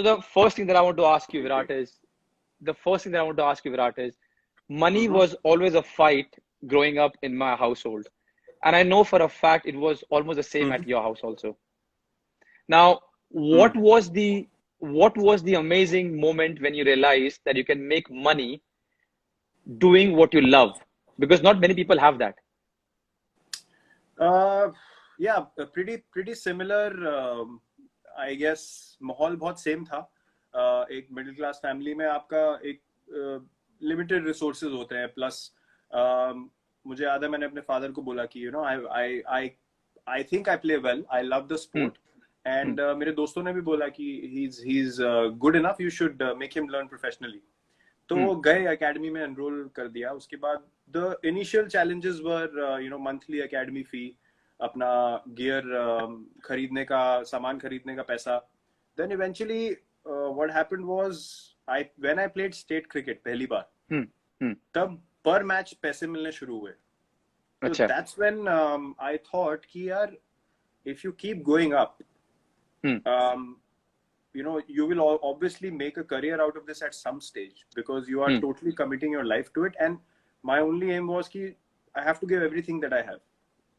So the first thing that I want to ask you, Virat, is money Mm-hmm. was always a fight growing up in my household. And I know for a fact it was almost the same Mm-hmm. at your house also. Now, Mm. what was the amazing moment when you realized that you can make money doing what you love? Because not many people have that. Uh, yeah, pretty similar. I guess माहौल बहुत same था. एक middle class family में आपका एक limited resources होते हैं. Plus मुझे याद है मैंने अपने फादर को बोला कि I think I play well, I love the Hmm, sport. And hmm, मेरे दोस्तों ने भी बोला कि he is good enough, you should make him learn professionally. तो hmm, गए एकेडमी में एनरोल कर दिया. उसके बाद the initial challenges were monthly academy fee, अपना गियर खरीदने का, सामान खरीदने का पैसा. Then eventually what happened was, I when I played state cricket पहली बार, hmm, hmm. तब पर मैच पैसे मिलने शुरू हुए. तो अच्छा. दैट्स व्हेन आई थॉट कि यार, if you keep going up, Hmm, you will obviously make a career out of this at some stage, because you are hmm, totally committing your life to it. And my only aim was कि I have to give everything that I have.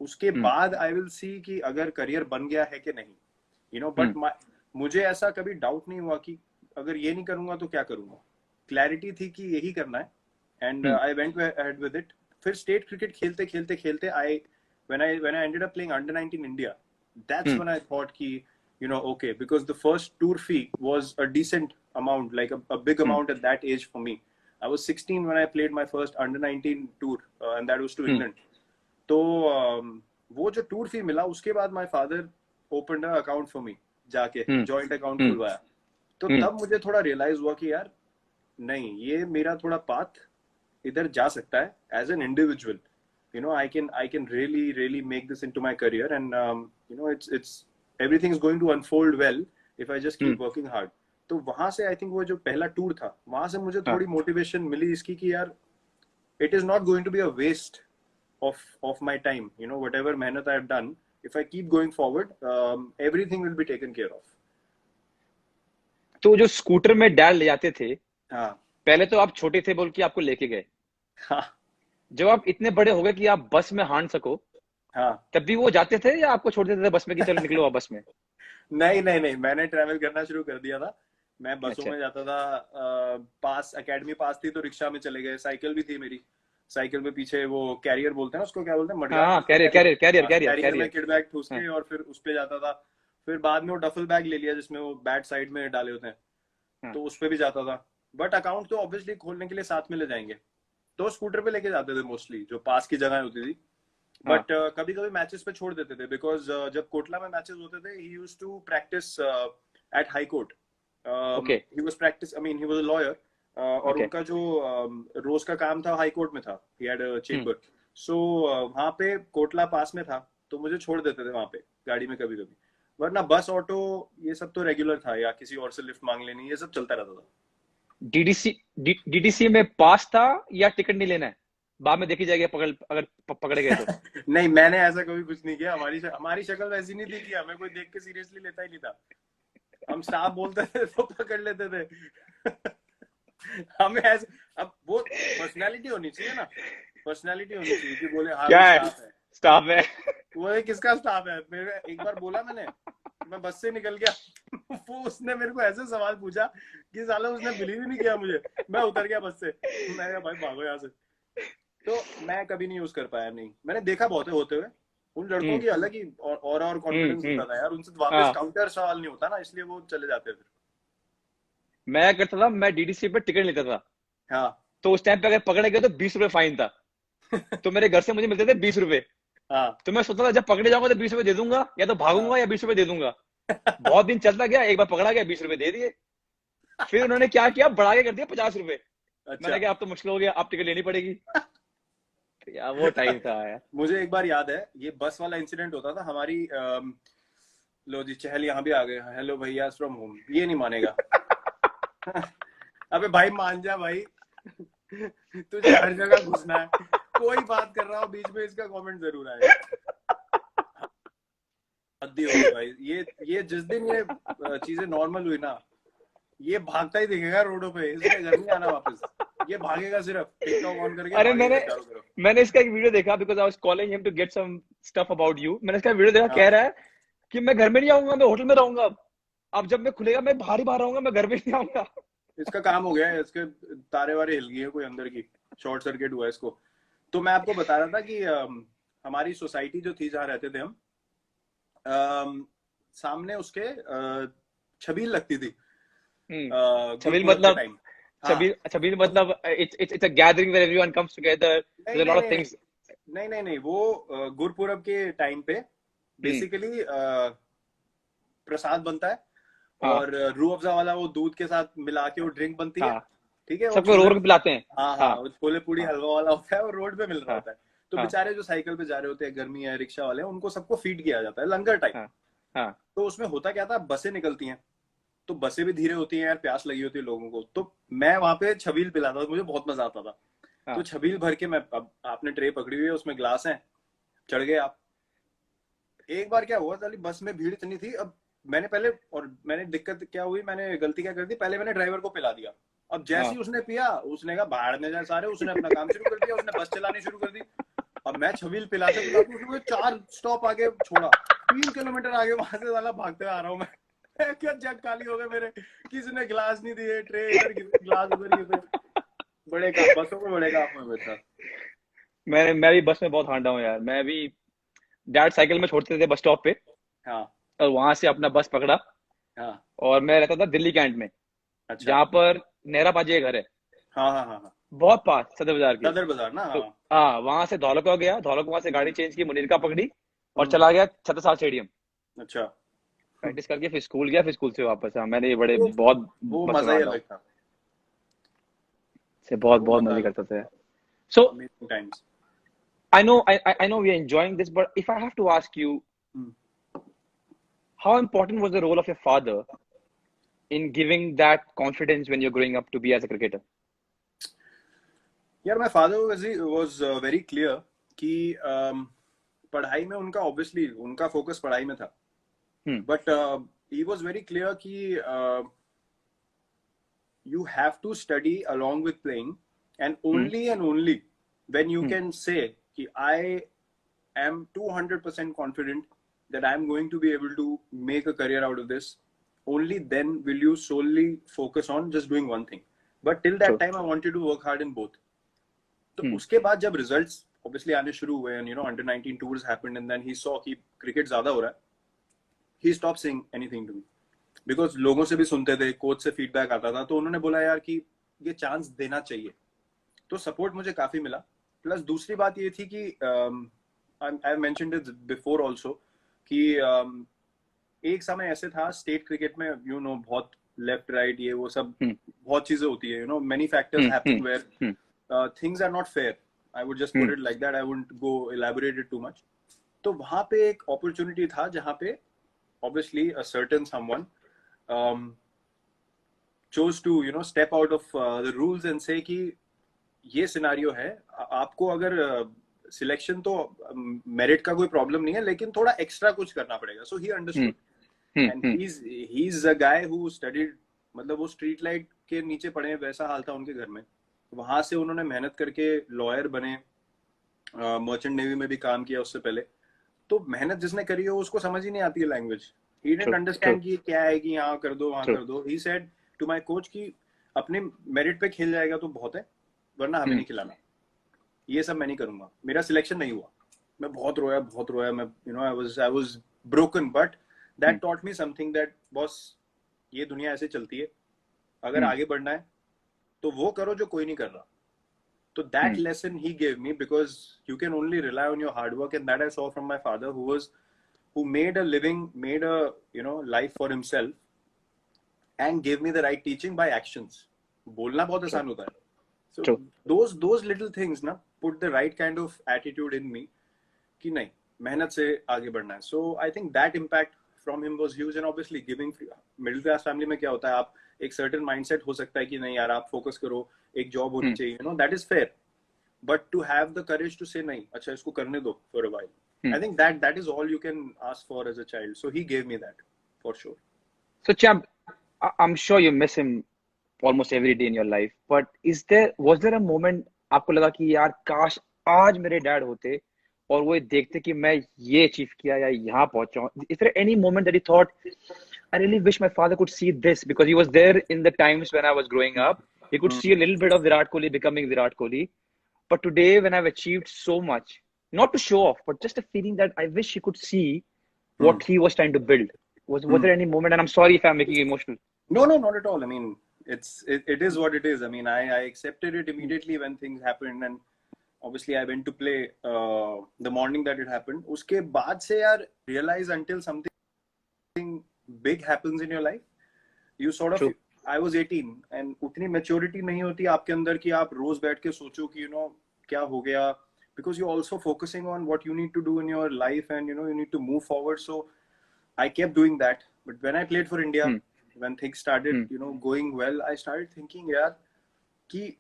उसके hmm, बाद I will see कि अगर career बन गया है कि नहीं. hmm, But मुझे ऐसा कभी डाउट नहीं हुआ कि अगर ये नहीं करूंगा तो क्या करूंगा. क्लैरिटी थी कि यही करना है. And hmm, I went ahead with it. फिर स्टेट क्रिकेट खेलते खेलते खेलते when I ended up playing under 19 India, that's hmm, when I thought कि okay, because the first tour fee was a decent amount, like a big hmm, amount at that age for me. I was 16 when I played my first under 19 tour, and that was to hmm, England. तो वो जो tour फी मिला, उसके बाद my father opened a account for me, जाके hmm, joint account hmm, खुलवाया. तो hmm. तब मुझे थोड़ा रियलाइज हुआ कि यार नहीं, ये मेरा थोड़ा पाथ इधर जा सकता है as an individual. I can really make this into my career, and it's everything is going to unfold well if I just Hmm. keep working hard. तो वहां से आई थिंक वो जो पहला टूर था, वहां से मुझे हाँ. थोड़ी मोटिवेशन मिली इसकी कि यार, it is not going to be a waste of my time. Whatever मेहनत I have done, if I keep going forward, everything will be taken care of. तो जो स्कूटर में डैड ले जाते थे, हाँ. पहले तो आप छोटे थे बोल के आपको लेके गए. हाँ. जब आप इतने बड़े हो गए कि आप बस में हाँट सको, हाँ. तब भी वो जाते थे या आपको छोड़ देते थे बस में कि चलो निकलो आप बस में? नहीं नहीं नहीं, मैंने ट्रैवल करना शुरू कर दिया था. मैं बसों अच्छा. में जाता था. पास एकेडमी पास थी तो रिक्शा में चले गए. साइकिल भी थी मेरी. साइकिल में पीछे वो कैरियर बोलते हैं उसको, क्या बोलते हैं, हाँ, मडगार्ड. हाँ, carrier carrier carrier carrier carrier में कैरियर. किड बैग ठूस हाँ, के और फिर उस पे जाता था. फिर बाद में वो डफल बैग ले लिया जिसमें वो बैट साइड में डाले होते हैं, हाँ, तो उस पे भी जाता था. बट अकाउंट तो ऑब्वियसली खोलने के लिए साथ में ले जाएंगे, तो स्कूटर पे लेके जाते थे मोस्टली, जो पास की जगह होती थी. हाँ. बट कभी कभी मैचेस पे छोड़ देते थे, बिकॉज जब कोटला में मैचेस होते थे, he used to practice at high court. Okay. He was practice, I mean he was a lawyer. और ओके. उनका जो रोज का काम था हाई कोर्ट में था. He had a hmm. Chamber. सो वहां पे कोटला पास में था, तो मुझे छोड़ देते थे वहां पे गाड़ी में कभी कभी. वरना बस ऑटो ये सब तो रेगुलर था, या किसी और से लिफ्ट मांग लेनी, ये सब चलता रहता था. डीडीसी डीडीसी में पास था या टिकट नहीं लेना है, बाद में देखी जाएगी अगर पकड़े गए तो? नहीं, मैंने ऐसा कभी कुछ नहीं किया. हमारी शक्ल वैसी नहीं थी कि हमें कोई देख के सीरियसली लेता ही नहीं था. हम स्टाफ बोलते थे तो पकड़ लेते थे. हमें ऐसे, अब वो पर्सनालिटी होनी चाहिए ना. पर्सनालिटी होनी चाहिए कि बोले हाँ क्या भी है, स्टाफ है. स्टाफ है. वो किसका स्टाफ है? मेरे एक बार बोला मैंने, मैं बस से निकल गया. वो उसने मेरे को ऐसे सवाल पूछा कि साला उसने बिलीव ही नहीं किया मुझे. मैं उतर गया बस से. मैं भाई भागो यहाँ से. तो मैं कभी नहीं यूज कर पाया. नहीं, मैंने देखा बहुत है होते हुए. उन लड़कों की अलग ही और कॉन्फिडेंस होता था यार. उनसे वापस हाँ. काउंटर सवाल नहीं होता ना, इसलिए वो चले जाते फिर. मैं क्या करता था, मैं डीडीसी पे टिकट लेता था. हाँ. तो उस टाइम पे अगर पकड़े गए तो 20 रुपए फाइन था. तो मेरे घर से मुझे मिलते थे 20 रुपए. हाँ. तो मैं सोचता था जब पकड़े जाऊंगा तो 20 रुपए दे दूंगा, या तो भागूंगा या 20 रुपए दे दूंगा. बहुत दिन चलता गया, एक बार पकड़ा गया, 20 रुपए दे दिए. फिर उन्होंने क्या किया, बढ़ा के कर दिया 50 रुपए. अच्छा. मैंने कहा अब तो मुश्किल हो गया, अब टिकट लेनी पड़ेगी. तो यार वो टाइम था यार. मुझे एक बार याद है, ये बस वाला इंसिडेंट होता था हमारी. लो जी, चहल यहाँ भी आ गए. हेलो भैया फ्रॉम होम. ये नहीं मानेगा. अबे भाई मान जा भाई. तुझे हर जगह घुसना है. कोई बात कर रहा हो बीच में, इसका कमेंट जरूर आएगा. हद्दी हो गई भाई. ये जिस दिन ये चीजें नॉर्मल हुई ना, ये भागता ही दिखेगा रोडों पे, इसलिए घर नहीं आना वापस। ये भागेगा सिर्फ टिकटॉक ऑन करके, अरे भागेगा मैंने चारों तरफ। मैंने इसका एक वीडियो देखा, because I was calling him to get some stuff about you. मैंने इसका वीडियो देखा, कह हाँ, रहा है कि मैं घर में नहीं आऊंगा, मैं होटल में रहूंगा। अब जब मैं खुलेगा मैं बाहर ही बाहर रहूंगा, मैं घर में नहीं आऊंगा। इसका काम हो गया है, इसके तारे वारे हिल गई है कोई अंदर की, शॉर्ट सर्किट हुआ है इसको। तो मैं आपको बता रहा था कि हमारी सोसाइटी जो थी जहाँ रहते थे हम, सामने उसके छबील लगती थी छबील गुरपुरब के मतलब, टाइम। हाँ, छबील छबील मतलब it's a gathering where everyone comes together, नहीं देयर नहीं लॉट ऑफ नहीं नहीं थिंग्स। नहीं नहीं नहीं, वो गुरपुरब के टाइम पे हम्म। बेसिकली प्रसाद बनता है, हाँ और रूह अफ़ज़ा वाला वो दूध के साथ मिला के वो ड्रिंक बनती है। हाँ, ठीक है, वो सबको रो छोले, रो के पिलाते हैं। हाँ हाँ, हाँ वो छोले पूड़ी हाँ हलवा वाला होता है, और रोड पे मिल रहा हाँ होता है। तो हाँ बेचारे जो साइकिल पे जा रहे होते हैं, गर्मी है, रिक्शा वाले, उनको सबको फीड किया जाता है लंगर टाइप। हाँ हाँ तो उसमें होता क्या था, बसें निकलती हैं, तो बसें भी धीरे होती हैं यार, प्यास लगी होती है लोगों को। तो मैं वहां पे छबील पिलाता था, मुझे बहुत मजा आता था। तो हाँ छबील भर के मैं, अब आपने ट्रे पकड़ी हुई है, उसमें ग्लास है, चढ़ गए आप। एक बार क्या हुआ, साली बस में भीड़ इतनी थी, अब मैंने पहले, और मैंने दिक्कत क्या हुई, मैंने गलती क्या कर दी, पहले मैंने ड्राइवर को पिला दिया। अब जैसे हाँ ही उसने पिया, उसने कहा बाहर में जाए सारे, उसने अपना काम शुरू कर दिया, उसने बस चलानी शुरू कर दी। अब मैं छबील पिलाते पिलाते, उसने मुझे 4 स्टॉप आगे छोड़ा, 3 किलोमीटर आगे, वहां से साला भागते आ रहा हूँ मैं। क्या जग खाली हो गए मेरे, किसी ने गिलास नहीं दिए, ट्रे इधर गिरे, गिलास उधर गिरे। बड़े काम, बसों में बड़े काम हुए मेरे साथ। मैं भी बस में बहुत हांडा हूँ यार। मैं भी, डैड साइकिल में छोड़ते थे बस स्टॉप पे, हाँ और वहां से अपना बस पकड़ा। हाँ, और मैं रहता था दिल्ली कैंट में, अच्छा, जहाँ पर नेहरा पाजी का घर है, हाँ हाँ हाँ हाँ, बहुत पास सदर बाजार के। सदर बाजार ना, तो हाँ। हाँ, वहां से धौलका गया, धौलका वहां से गाड़ी हम्म चेंज की, मुनीरका पकड़ी, और हम्म, चला गया छत्रसाल स्टेडियम, अच्छा। प्रैक्टिस करके फिर स्कूल गया, फिर स्कूल से वापस। हाँ, मैंने ये बड़े वो बहुत वो बस में मजा ही हांडा हूँ, अलग था। से बहुत वो बहुत मजा मजे अलग करते थे। था, so amazing times. I know we are enjoying this, but if I have to ask you, how important was the role of your father in giving that confidence when you're growing up to be as a cricketer? यार, my father was very clear कि पढ़ाई में उनका, obviously उनका focus पढ़ाई में था, Hmm. But he was very clear कि you have to study along with playing, Hmm. and only when you Hmm. can say कि I am 200% confident that I am going to be able to make a career out of this, only then will you solely focus on just doing one thing. But till that True. time I want you to work hard in both. तो Hmm. उसके बाद जब results obviously आने शुरू हुए, and under 19 tours happened, and then he saw कि cricket ज्यादा हो रहा है, he stop saying anything to me, because लोगों से भी सुनते थे, कोच से फीडबैक आता था, तो उन्होंने बोला यार कि ये चांस देना चाहिए। तो सपोर्ट मुझे काफी मिला। प्लस दूसरी बात ये थी कि I mentioned it before also कि एक समय ऐसे था स्टेट क्रिकेट में, बहुत लेफ्ट राइट ये वो सब Hmm. बहुत चीजें होती है, many factors Hmm. Hmm. Happen Hmm. Where things are not fair. I would just Hmm. Put it like that, I wouldn't go elaborate it too much. तो वहां पे एक अपॉर्चुनिटी था जहां पे obviously a certain someone um, chose to step out of the rules and say कि ये scenario है, आपको अगर सिलेक्शन तो मेरिट का कोई प्रॉब्लम नहीं है, लेकिन थोड़ा एक्स्ट्रा कुछ करना पड़ेगा। सो ही Hmm. Understood, Hmm. And Hmm. He is a guy who studied, मतलब वो स्ट्रीट लाइट के नीचे पढ़े, वैसा हाल था उनके घर में। वहां से उन्होंने मेहनत करके लॉयर बने, मर्चेंट नेवी में भी काम किया उससे पहले। तो मेहनत जिसने करी हो उसको समझ ही नहीं आती है language, he didn't True. True. Understand कि क्या है, कि यहाँ कर दो वहां True. कर दो। He said to my coach कि अपने मेरिट पे खेल जाएगा तो बहुत है, वरना हमें Hmm. नहीं खिलाना, ये सब मैं नहीं करूंगा। मेरा सिलेक्शन नहीं हुआ, मैं बहुत रोया, मैं I was broken, but Hmm. That taught me something, that boss, ये दुनिया ऐसे चलती है, अगर Hmm. आगे बढ़ना है तो वो करो जो कोई नहीं कर रहा। तो Hmm. that lesson he gave me, because you can only rely on your hard work, and that I saw from my father, who made a living, made a life for himself, and gave me the right teaching by actions. बोलना बहुत True. आसान होता है, so True. those little things ना put the right kind of attitude in me कि नहीं, मेहनत से आगे बढ़ना है। So I think that impact from him was huge, and obviously giving, middle class family में क्या होता है, आप एक certain mindset हो सकता है कि नहीं यार आप focus करो, एक job होनी Hmm. चाहिए, that is fair, but to have the courage to say nahi, acha isko karne do for a while, Hmm. I think that is all you can ask for as a child. So he gave me that for sure. So, champ, I'm sure you miss him almost every day in your life, but was there a moment आपको लगा कि यार काश आज मेरे dad होते और वो ये देखते कि मैं ये अचीव किया या यहाँ पहुंचा हूँ? Is there any moment that you thought, I really wish my father could see this, because he was there in the times when I was growing up. He could see a little bit of Virat Kohli becoming Virat Kohli. But today, when I've achieved so much, not to show off, but just a feeling that I wish he could see what he was trying to build. Was there any moment? And I'm sorry if I'm making you emotional. No, no, not at all. I mean, it is what it is. I mean, I accepted it immediately when things happened, and obviously I went to play the morning that it happened. उसके बाद से यार realize until something big happens in your life, you sort of. True. I was 18 and उतनी maturity नहीं होती आपके अंदर कि आप रोज बैठ के सोचो कि क्या हो गया, because you're also focusing on what you need to do in your life, and you need to move forward. So I kept doing that. But when I played for India, when things started going well, I started thinking, yaar, ki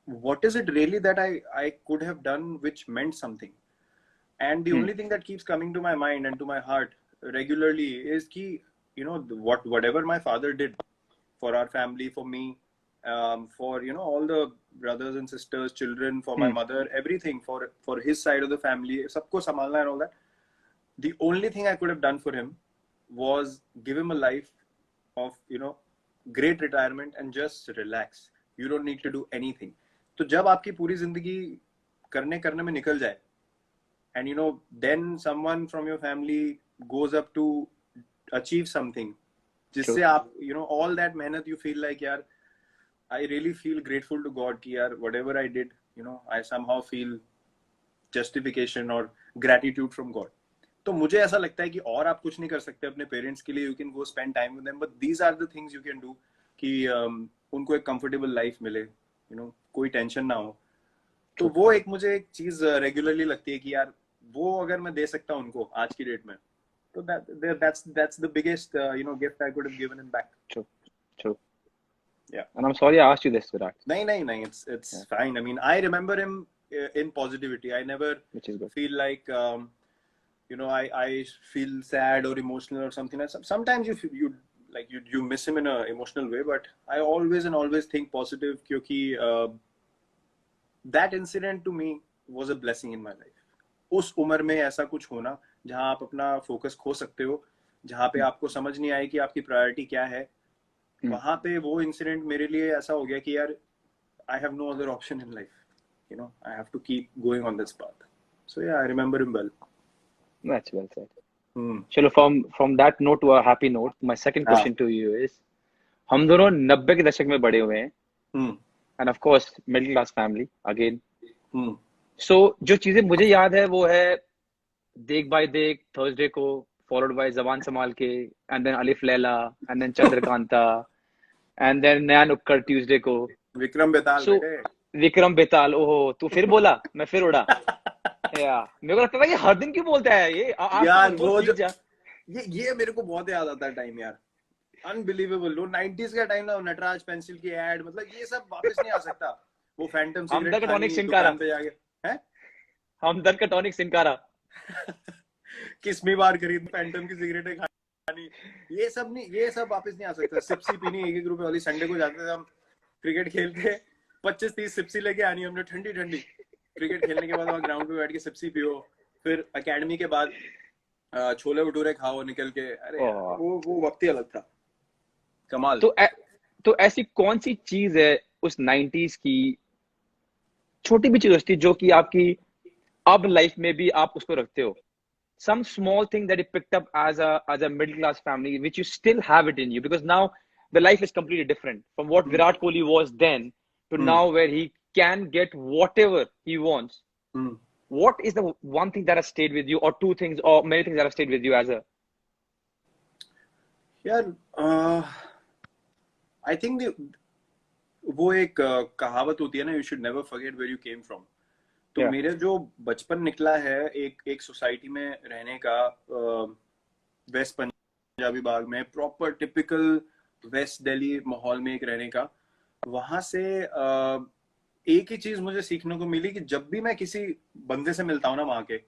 what is it really that I could have done which meant something? And the only thing that keeps coming to my mind and to my heart regularly is ki, whatever my father did for our family, for me, for all the brothers and sisters, children, for my mother, everything for his side of the family, sabko samalna and all that. The only thing I could have done for him was give him a life of great retirement and just relax. You don't need to do anything. तो जब आपकी पूरी जिंदगी करने में निकल जाए, and then someone from your family goes up to achieve something, जिससे आप all that मेहनत, you feel like यार, I really feel grateful to God कि यार whatever I did, I somehow feel justification or gratitude from God. तो मुझे ऐसा लगता है कि और आप कुछ नहीं कर सकते अपने पेरेंट्स के लिए. You can go spend time with them, but these are the things you can do कि उनको एक कंफर्टेबल लाइफ मिले, कोई टेंशन ना हो. तो वो एक मुझे एक चीज रेगुलरली लगती है कि यार वो अगर मैं दे सकता हूँ उनको आज की डेट में, तो that's the biggest gift I could have given him back. True. Yeah. And I'm sorry I asked you this, Virat. No, it's fine. I mean, I remember him in positivity. I never feel like I feel sad or emotional or something. Sometimes you miss him in an emotional way, but I always think positive, क्योंकि that incident to me was a blessing in my life. उस उम्र में ऐसा कुछ होना जहाँ आप अपना फोकस खो सकते हो, जहाँ पे आपको समझ नहीं आए कि आपकी प्रायोरिटी क्या है, वहाँ पे वो इंसिडेंट मेरे लिए ऐसा हो गया कि यार I have no other option in life. I have to keep going on this path. So yeah, I remember him well. That's well said. चलो from that note to a happy note, my second question to you is, हम दोनों 90 के दशक में बड़े हुए हैं, and of course middle class family again. So जो चीजें मुझे याद है वो है देख बाय देख थर्सडे को, followed by जबान संभाल के, and then अलिफ Laila, and then Chandrakanta, and then नया नुक्कड़ ट्यूसडे को, विक्रम बेताल. ओहो, तू फिर बोला, मैं फिर उड़ा. मेरे को लगता है ये हर दिन क्यों बोलता है ये यार. वो ये मेरे को बहुत याद आता है टाइम यार, अनबिलीवेबल. 90s का टाइम ना, नटराज पेंसिल की एड, मतलब ये सब वापस नहीं आ सकता. वो फैंटम सिगरेट टॉनिक सिनकारा पे जाके हैं, हमदर्द का टॉनिक सिनकारा, किस्मी बार खरीद फैंटम की सिगरेटें खानी, ये सब वापस नहीं आ सकता. सिप्सी पीनी 1-1 रुपए वाली. संडे को जाते थे हम क्रिकेट खेलते, 25-30 सिप्सी लेके आनी हमने, ठंडी ठंडी. क्रिकेट खेलने के बाद वहाँ ग्राउंड पे बैठ के सिप्सी पियो, फिर एकेडमी के बाद छोले भटूरे खाओ निकल के. अरे वो वक्त ही अलग था, कमाल. तो ऐसी कौन सी चीज है उस 90s की, छोटी भी चीज होती जो कि आपकी अब लाइफ में भी आप उसको रखते हो? Some small thing that you picked up as a middle class family, which you still have it in you, because now the life is completely different from what Virat Kohli was then to now, where he can get whatever he wants. What is the one thing that has stayed with you, or two things, or many things that have stayed with you as a? यार, I think वो एक कहावत होती है ना, you should never forget where you came from. तो मेरे जो बचपन निकला है एक सोसाइटी में रहने का, वेस्ट पंजाबी बाग में, प्रॉपर टिपिकल वेस्ट दिल्ली माहौल में एक रहने का, वहां से एक ही चीज मुझे सीखने को मिली कि जब भी मैं किसी बंदे से मिलता हूँ ना वहां के,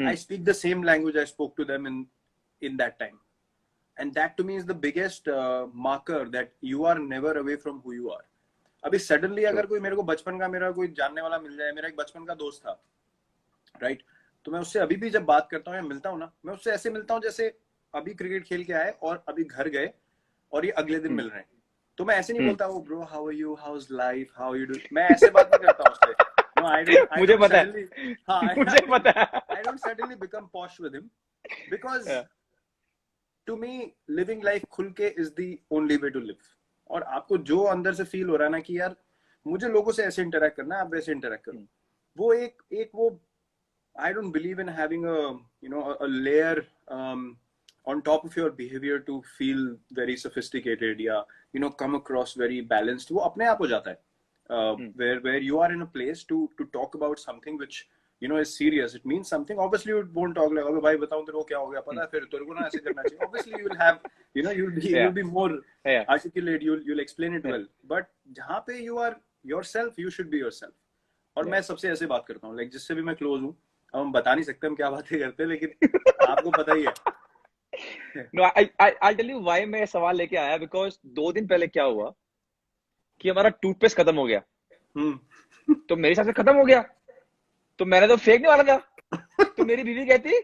I speak the same language I spoke to them in that time. and that to me is the biggest marker that you are never away from who you are. अभी सडनली अगर कोई मेरे को बचपन का मेरा कोई जानने वाला मिल जाए, मेरा एक बचपन का दोस्त था, राइट, तो मैं उससे अभी भी जब बात करता हूँ या मिलता हूँ ना, मैं उससे ऐसे मिलता हूँ जैसे अभी क्रिकेट खेल के आए और अभी घर गए और ये अगले दिन मिल रहे हैं. तो मैं ऐसे नहीं बोलता वो bro how are you, how is life, how you do, मैं ऐसे बात नहीं करता उससे. No, मुझे पता है, मुझे पता है. I don't suddenly become posh with him because to me living life खुल के is the only way to live. और आपको जो अंदर से फील हो रहा है ना कि यार मुझे लोगों से ऐसे इंटरेक्ट करना है, आप वैसे इंटरेक्ट करो, वो एक वो I don't believe in having a layer on top of your behavior to feel very sophisticated या come across very balanced. वो अपने आप हो जाता है. Where you are in a place to talk about something which is serious, it means something. Obviously you won't talk like अबे भाई बताऊं तेरे को क्या हो गया, पता है फिर तेरे को ना ऐसे करना चाहिए. Obviously you will have you'll be more articulate, you'll explain it well, but जहाँ पे you are yourself, you should be yourself. और मैं सबसे ऐसे बात करता हूँ, like जिससे भी मैं क्लोज हूँ. अब हम बता नहीं सकते हम क्या बातें करते हैं, लेकिन आपको पता ही है. No, I'll tell you why मैं सवाल लेके आया, because 2 दिन पहले क्या हुआ कि हमारा टूथपेस्ट खत्म हो गया. तो मेरे हिसाब से खत्म हो गया, तो मैंने तो फेंकने वाला था. तो मेरी बीवी कहती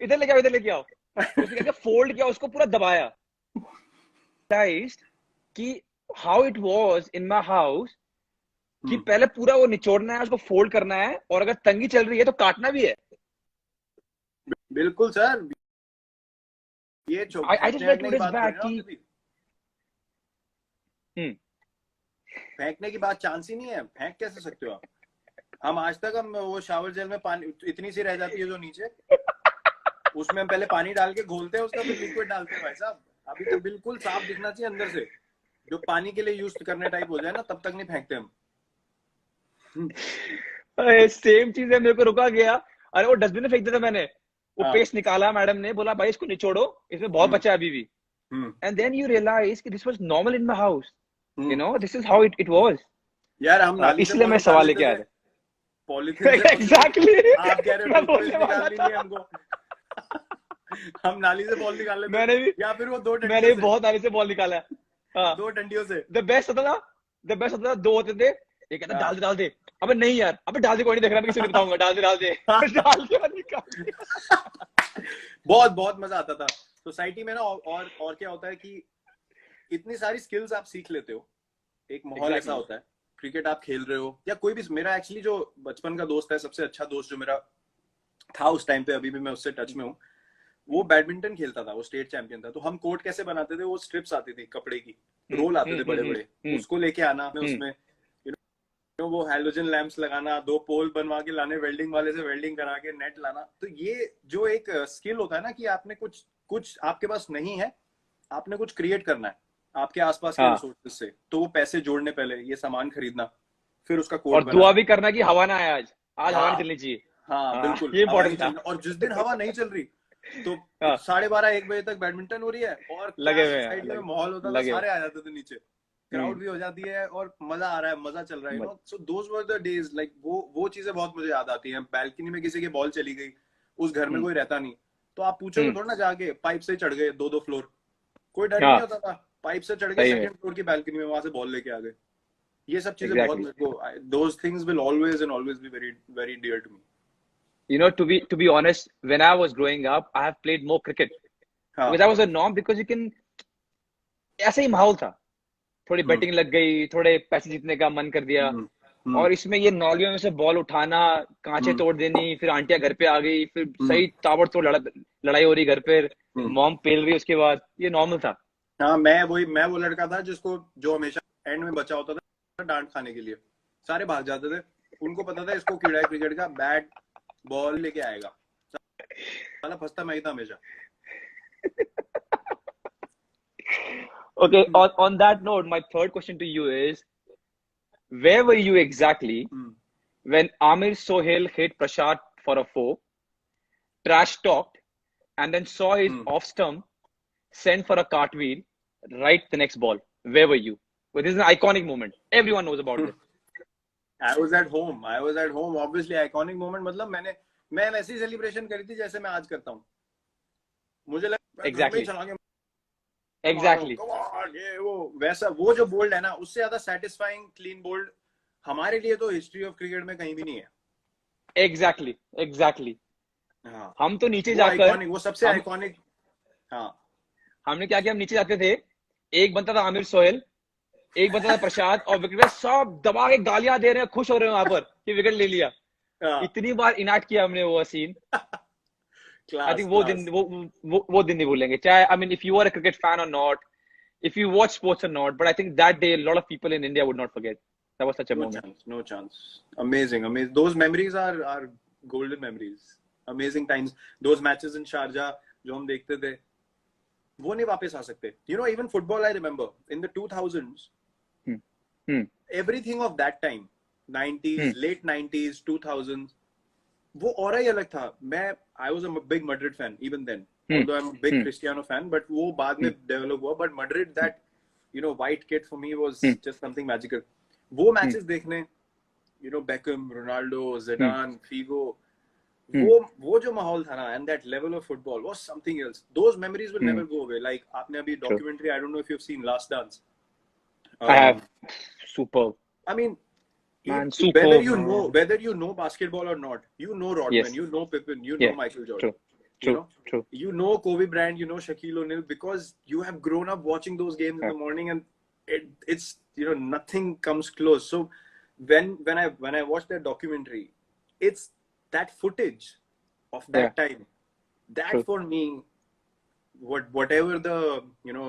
इधर लेके आओ, इधर लेके आओ. उसने क्या फोल्ड किया, उसको पूरा दबाया. कि how it was in my house कि पहले पूरा वो निचोड़ना है, उसको फोल्ड करना है, और अगर तंगी चल रही है तो काटना भी है. बिल्कुल सर. ये I just read 2 days back कि फेंकने की बात चांस ही नहीं है. फेंक कैसे सकते हो आप? हम आज तक हम वो शावर जेल में पानी इतनी सी रह जाती है जो नीचे, उसमें हम पहले पानी डाल के घोलते हैं, उसका फिर लिक्विड डालते हैं. भाई साहब अभी तो बिल्कुल साफ दिखना चाहिए अंदर से. जो पानी के लिए यूज करने टाइप हो जाए ना, तब तक नहीं फेंकते हम. सेम चीज है, मेरे को रुका गया. अरे वो डस्टबिन में फेंक दिया था मैंने. वो पेस्ट निकाला, मैडम ने बोला भाई इसको निचोड़ो, इसमें बहुत बचा है अभी भी. एंड देन यू रियलाइज कि this was normal in my house. This is how it was. यार हम नाली से इसलिए मैं सवाल लेके आया था. Polythene exactly. आप कह रहे हो निकालनी नहीं हमको. हम नाली से बॉल निकाल लेते. मैंने भी, या फिर वो 2 डंडियों मैंने भी बहुत नाली से बॉल निकाला है. 2 डंडियों से. द बेस्ट होता था 2 होते थे. एक कहता डाल दे. अबे नहीं यार, अबे डाल दे, कोई नहीं देख रहा, मैं किसी को बताऊंगा. डाल दे डाल के निकाल. बहुत मजा आता था सोसाइटी में ना. और क्या होता है कि इतनी सारी स्किल्स आप सीख लेते हो. एक माहौल ऐसा होता है, क्रिकेट आप खेल रहे हो या कोई भी. मेरा एक्चुअली जो बचपन का दोस्त है, सबसे अच्छा दोस्त जो मेरा था उस टाइम पे, अभी भी मैं उससे टच में हूँ, वो बैडमिंटन खेलता था, वो स्टेट चैंपियन था. तो हम कोर्ट कैसे बनाते थे, वो स्ट्रिप्स आती थी कपड़े की, रोल आते थे बड़े बड़े, उसको लेके आना, उसमें वो हैलोजन लैंप्स लगाना, 2 पोल बनवा के लाने, वेल्डिंग वाले से वेल्डिंग करा के नेट लाना. तो ये जो एक स्किल होता है ना कि आपने कुछ आपके पास नहीं है, आपने कुछ क्रिएट करना है आपके आसपास के रिसोर्सेज से. तो वो पैसे जोड़ने, पहले ये सामान खरीदना, फिर उसका कोड और दुआ भी करना कि हवा ना आए आज हवा नहीं चलनी चाहिए. हाँ बिल्कुल, ये इम्पोर्टेंट था. और जिस दिन हवा नहीं चल रही तो 12:30-1 बजे तक बैडमिंटन हो रही है और लगे साइड में माहौल होता था, सारे आ जाते थे नीचे, क्राउड भी हो जाती है और मजा आ रहा है, मजा चल रहा है. सो दोस वर द डेज. लाइक वो चीजें बहुत मुझे याद आती हैं. बैल्कनी में किसी की बॉल चली गई, उस घर में कोई रहता नहीं, तो आप पूछोगे थोड़ा ना जाके, पाइप से चढ़ गए 2-2 फ्लोर, कोई डर नहीं होता था. पाइप से चढ़ गए 2nd फ्लोर की बैल्कनी में, वहां से बॉल लेके आ गए. ये सब चीजें बहुत मेरे को, those things will always and always be very very dear to me. To be honest, when I was growing up, I have played more cricket because that was a norm, because you can, ऐसा ही माहौल था. थोड़ी batting लग गई, थोड़े पैसे जीतने का मन कर दिया, और इसमें ये नौलियों में से बॉल उठाना, कांचे तोड़ देनी, फिर आंटियां घर पे आ गई, फिर सही ताबड़तोड़ लड़ाई हो रही घर पे, मॉम पेल रही उसके बाद. ये नॉर्मल था. हाँ, मैं वो लड़का था जो हमेशा एंड में बचा होता था डांट खाने के लिए. सारे भाग जाते थे, उनको पता था इसको कीड़ा है क्रिकेट का, बैट बॉल लेके आएगा, साला फंसता मैं ही था हमेशा. Okay, on that note, my third question to you is, where were you exactly when Amir Sohail hit Prashad for a 4, trash talked, and then saw his off stump, sent for a cartwheel, right the next ball? Where were you? Well, this is an iconic moment. Everyone knows about this. I was at home. Obviously, iconic moment. मतलब मैं वैसी celebration करी थी जैसे मैं आज करता हूँ. मुझे लगा exactly. एग्जैक्टली ये वो वैसा, वो जो बोल्ड है ना, उससे ज्यादा सेटिस्फाइंग क्लीन बोल्ड हमारे लिए तो हिस्ट्री ऑफ क्रिकेट में कहीं भी नहीं है। Exactly exactly. हाँ, हम तो नीचे वो जाकर आइकॉनिक, वो सबसे हम आइकॉनिक। हाँ हमने क्या किया, हम नीचे जाते थे, एक बनता था आमिर सोहेल, एक बनता था प्रसाद, और विकेट पे सब दबा के गालियां दे रहे हैं, खुश हो रहे हैं वहां पर कि विकेट ले लिया। हाँ। इतनी बार इनाक्ट किया हमने वो सीन। आई क्लास थिंक वो दिन क्लास। वो दिन नहीं भूलेंगे, चाहे I mean if you are a cricket fan और not, if you watch sports or not, but I think that day a lot of people in India would not forget. That was such a No moment. chance, no chance. Amazing, amazing. Those memories are golden memories. Amazing times. Those matches in Sharjah जो हम देखते थे, वो नहीं वापस आ सकते. You know, even football, I remember in the 2000s, Hmm. Hmm. everything of that time, 90s, Hmm. late 90s, 2000s, वो और ही अलग था. मैं I was a big Madrid fan even then. Hmm. Although I'm a big Hmm. Cristiano fan, but वो बाद में develop हुआ. But Madrid, that you know, white kit for me was Hmm. just something magical. वो Hmm. matches देखने, you know, Beckham, Ronaldo, Hmm. Zidane, Figo, Hmm. वो जो माहौल था ना, and that level of football was something else. Those memories will Hmm. never go away. Like आपने अभी True. documentary, I don't know if you've seen Last Dance. I have. Superb. I mean, Man, whether superb, man. you know basketball or not, you know Rodman, Yes. you know Pippen, you know Yeah. Michael Jordan, True. you True. know, True. you know Kobe Bryant, you know Shaquille O'Neal, because you have grown up watching those games in Yeah. the morning, and it's, you know, nothing comes close. So when I watched that documentary, it's that footage of Yeah. that time, that True. for me, whatever the, you know,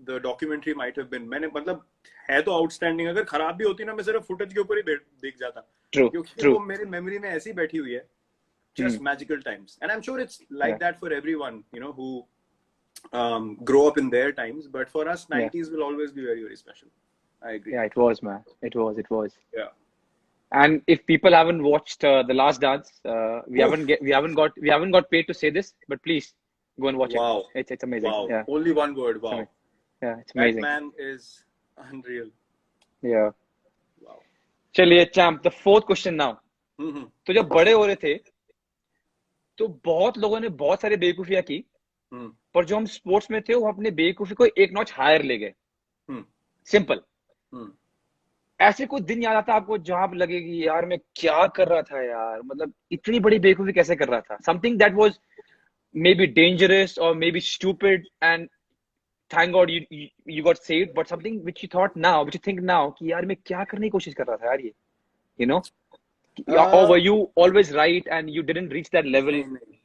the documentary might have been, मैंने मतलब है तो outstanding, अगर खराब भी होती ना, मैं सिर्फ फुटेज के ऊपर ही देख जाता, True. क्योंकि True. वो मेरी मेमोरी में ऐसी बैठी हुई है. Hmm. Just magical times, and I'm sure it's like Yeah. that for everyone, you know, who grow up in their times, but for us, Yeah. 90s will always be very, very special. I agree. Yeah. It was, man. It was. It was. Yeah. And if people haven't watched The Last Dance, Oof. we haven't got paid to say this, but please go and watch it. Wow. It's amazing. Wow. Yeah. Only one word. It's Wow. amazing. Yeah. It's That amazing. man is unreal. Yeah. Wow. चलिए champ, the fourth question now. Mm-hmm. तो जब बड़े हो रहे थे तो बहुत लोगों ने बहुत सारी बेवकूफियां की, Hmm. पर जो हम स्पोर्ट्स में थे वो अपने बेवकूफी को एक नॉच हायर ले गए. Hmm. सिंपल. Hmm. ऐसे कोई दिन याद आता आपको जहां आप लगेगी यार मैं क्या कर रहा था यार, मतलब इतनी बड़ी बेवकूफी कैसे कर रहा था, something that was maybe dangerous or maybe stupid, and thank God you got saved, but something which you thought now, which you think now कि यार मैं क्या करने की कोशिश कर रहा था यार ये, you know, or Uh, were you always right and you didn't reach that level? नहीं नहीं,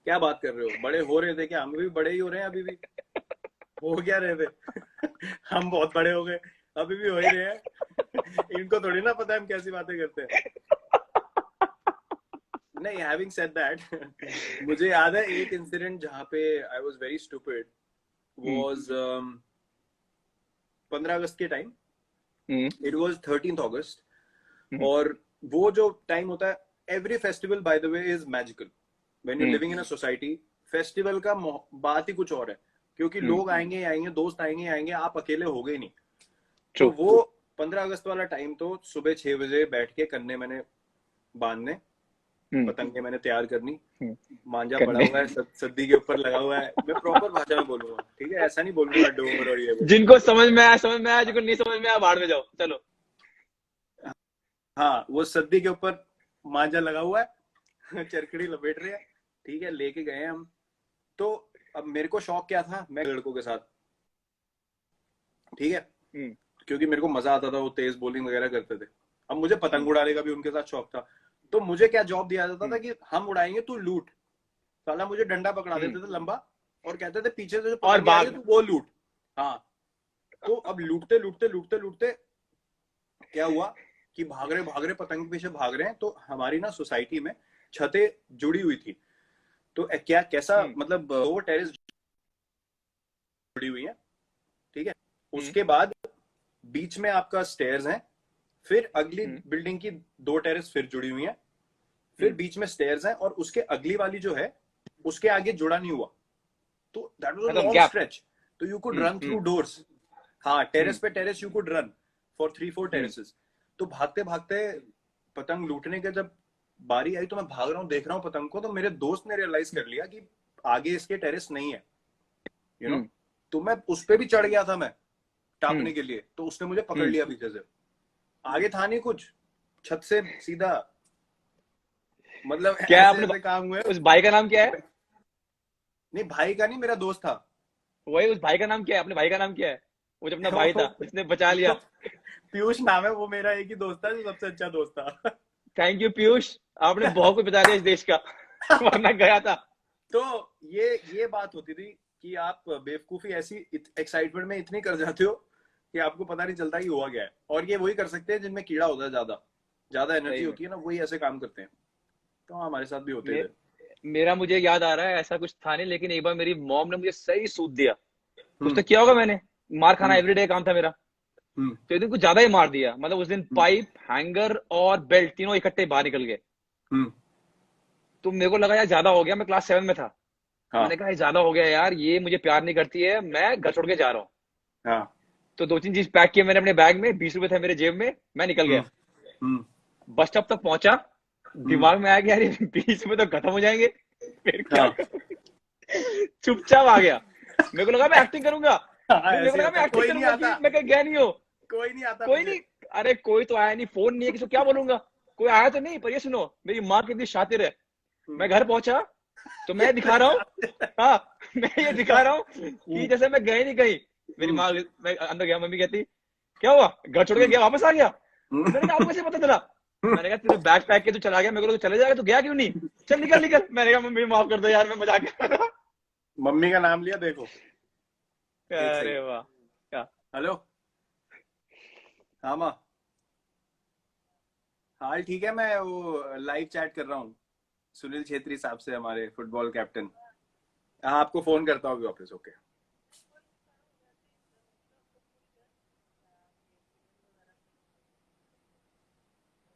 क्या बात कर रहे हो, बड़े हो रहे थे क्या? हम भी बड़े ही हो रहे हैं अभी भी. हो क्या रहे थे? हम बहुत बड़े हो गए, अभी भी हो ही रहे हैं. इनको थोड़ी ना पता है हम कैसी बातें करते हैं. नहीं, हैविंग सेड दैट, मुझे याद है एक इंसिडेंट जहाँ पे I was very stupid, was 15 अगस्त के टाइम. इट वाज 13th अगस्त. और वो जो टाइम होता है, every festival by the way is magical when you living in a society. Festival का बात ही कुछ और है, क्योंकि लोग आएंगे आएंगे, दोस्त आएंगे आएंगे, आप अकेले हो गए नहीं. तो वो 15 अगस्त वाला टाइम तो सुबह 6 बजे बैठ के कन्ने मैंने बांधने, पतंगे मैंने तैयार करनी, मांझा पड़ा हुआ है, सद्दी के ऊपर लगा हुआ है. मैं प्रॉपर भाषा में बोलूंगा, ठीक है, ऐसा नहीं बोलूंगा डोर और ये वो. जिनको समझ में आया समझ में आया, जिनको नहीं समझ में आया बाहर में जाओ, चलो. हाँ, वो सद्दी के ऊपर मांझा लगा हुआ है, चरकड़ी लपेट रहे हैं, ठीक है, लेके गए हम. तो अब मेरे को शौक क्या था, मैं लड़कों के साथ, ठीक है, क्योंकि मेरे को मजा आता था, वो तेज बॉलिंग वगैरह करते थे. अब मुझे पतंग उड़ाने का भी उनके साथ शौक था. तो मुझे क्या जॉब दिया जाता था कि हम उड़ाएंगे, तू लूट. साला मुझे डंडा पकड़ा देते थे लंबा और कहते थे पीछे से जो पतंग आ रही है तू वो लूट. हाँ, तो अब लूटते लूटते लूटते लूटते क्या हुआ कि भाग रहे पतंग के पीछे भाग रहे हैं. तो हमारी ना सोसाइटी में छतें जुड़ी हुई थी. तो क्या कैसा मतलब, दो टेरेस जुड़ी हुई है, ठीक है. उसके बाद बीच में आपका स्टेयर्स हैं, फिर अगली बिल्डिंग की 2 टेरेस फिर जुड़ी हुई हैं, फिर बीच में स्टेयर्स हैं, और उसके अगली वाली जो है उसके आगे जुड़ा नहीं हुआ. तो that was a long stretch. तो you could run through doors. हाँ, टेरेस पे terrace you could run for 3-4 terraces. तो भागते भागते पतंग लूटने के जब बारी आई, तो मैं भाग रहा हूँ, देख रहा हूँ पतंग को, तो मेरे दोस्त ने रियलाइज कर लिया कि आगे इसके टेरेस नहीं है, यू नो. तो मैं उस पे भी चढ़ गया था मैं टापने हम्म के लिए, तो उसने मुझे पकड़ लिया पीछे से, आगे था नहीं कुछ, छत से सीधा, मतलब क्या ऐसे आपने ऐसे काम हुए। उस भाई का नाम क्या है? नहीं भाई का नहीं, मेरा दोस्त था। वही, उस भाई का नाम क्या है? अपने भाई का नाम क्या है? वो जो अपना भाई था जिसने बचा वो लिया। पीयूष नाम है, वो मेरा एक ही दोस्त था जो सबसे अच्छा दोस्त था। थैंक यू पीयूष, आपने बहुत कुछ बचा दिया इस देश का। वरना गया था। तो ये बात होती थी कि आप बेवकूफी ऐसी एक्साइटमेंट में इतनी कर जाते हो कि आपको पता नहीं चलता कि हुआ क्या है। और ये वही कर सकते हैं जिनमें कीड़ा होता है, ज्यादा ज्यादा एनर्जी सही में। होती है ना, वही ऐसे काम करते हैं। तो हमारे साथ भी होते मे, थे। मेरा मुझे याद आ रहा है, ऐसा कुछ था नहीं, लेकिन एक बार मेरी मॉम ने मुझे सही सूद दिया। कुछ हम्म तो किया होगा मैंने। मार खाना हम्म एवरीडे काम था मेरा। हम्म तो एक दिन कुछ ज्यादा ही मार दिया, मतलब उस दिन हम्म पाइप, हैंगर और बेल्ट तीनों इकट्ठे बाहर निकल गए। हम्म, तो मेरे को लगा यार ज्यादा हो गया, मैं क्लास 7 में था। हाँ मैंने कहा ये ज्यादा हो गया यार, ये मुझे प्यार नहीं करती है, मैं घर छोड़ के जा रहा हूँ। हाँ तो 2-3 चीज पैक किए मैंने अपने बैग में, 20 रुपए थे मेरे जेब में, मैं निकल हम्म गया। हम्म बस स्टॉप तक पहुंचा। हम्म, दिमाग में आया कि यार ये 20 रुपए तो खत्म हो जाएंगे, फिर क्या हाँ करूं? चुपचाप आ गया। मेरे को लगा मैं एक्टिंग करूंगा। हाँ, मेरे को ऐसे लगा होता मैं है, एक्टिंग कोई नहीं करूंगा आता, कि मैं कहीं गया नहीं हो। कोई नहीं आता कोई पीछे। नहीं। अरे कोई तो आया नहीं, फोन नहीं है, किसी को क्या बोलूंगा। कोई आया तो नहीं, पर ये सुनो, मेरी माँ कितनी शातिर है। हम्म, मैं घर पहुंचा तो मैं दिखा रहा हूँ। हाँ, मैं ये दिखा रहा हूँ कि जैसे मैं गए नहीं कहीं। मेरी हम्म, माँ, मैं अंदर गया, मम्मी कहती क्या हुआ, घर छोड़ के हम्म, गया, वापस आ गया? मैंने हम्म, कहा आपको कैसे पता चला? मैंने कहा तूने बैग पैक किया, तू चला गया, मेरे को तो चले जाएगा, तू गया क्यों नहीं? चल निकल निकल। मैंने कहा मम्मी माफ कर दो यार, मैं मजाक कर रहा मम्मी का नाम लिया देखो। था। एक अरे सेकंड। वाह। क्या? हेलो। हाँ माँ। हाल ठीक है, मैं वो लाइव चैट कर रहा हूँ सुनील छेत्री साहब से, हमारे फुटबॉल कैप्टन। हाँ आपको फोन करता हूँ अभी वापस। ओके।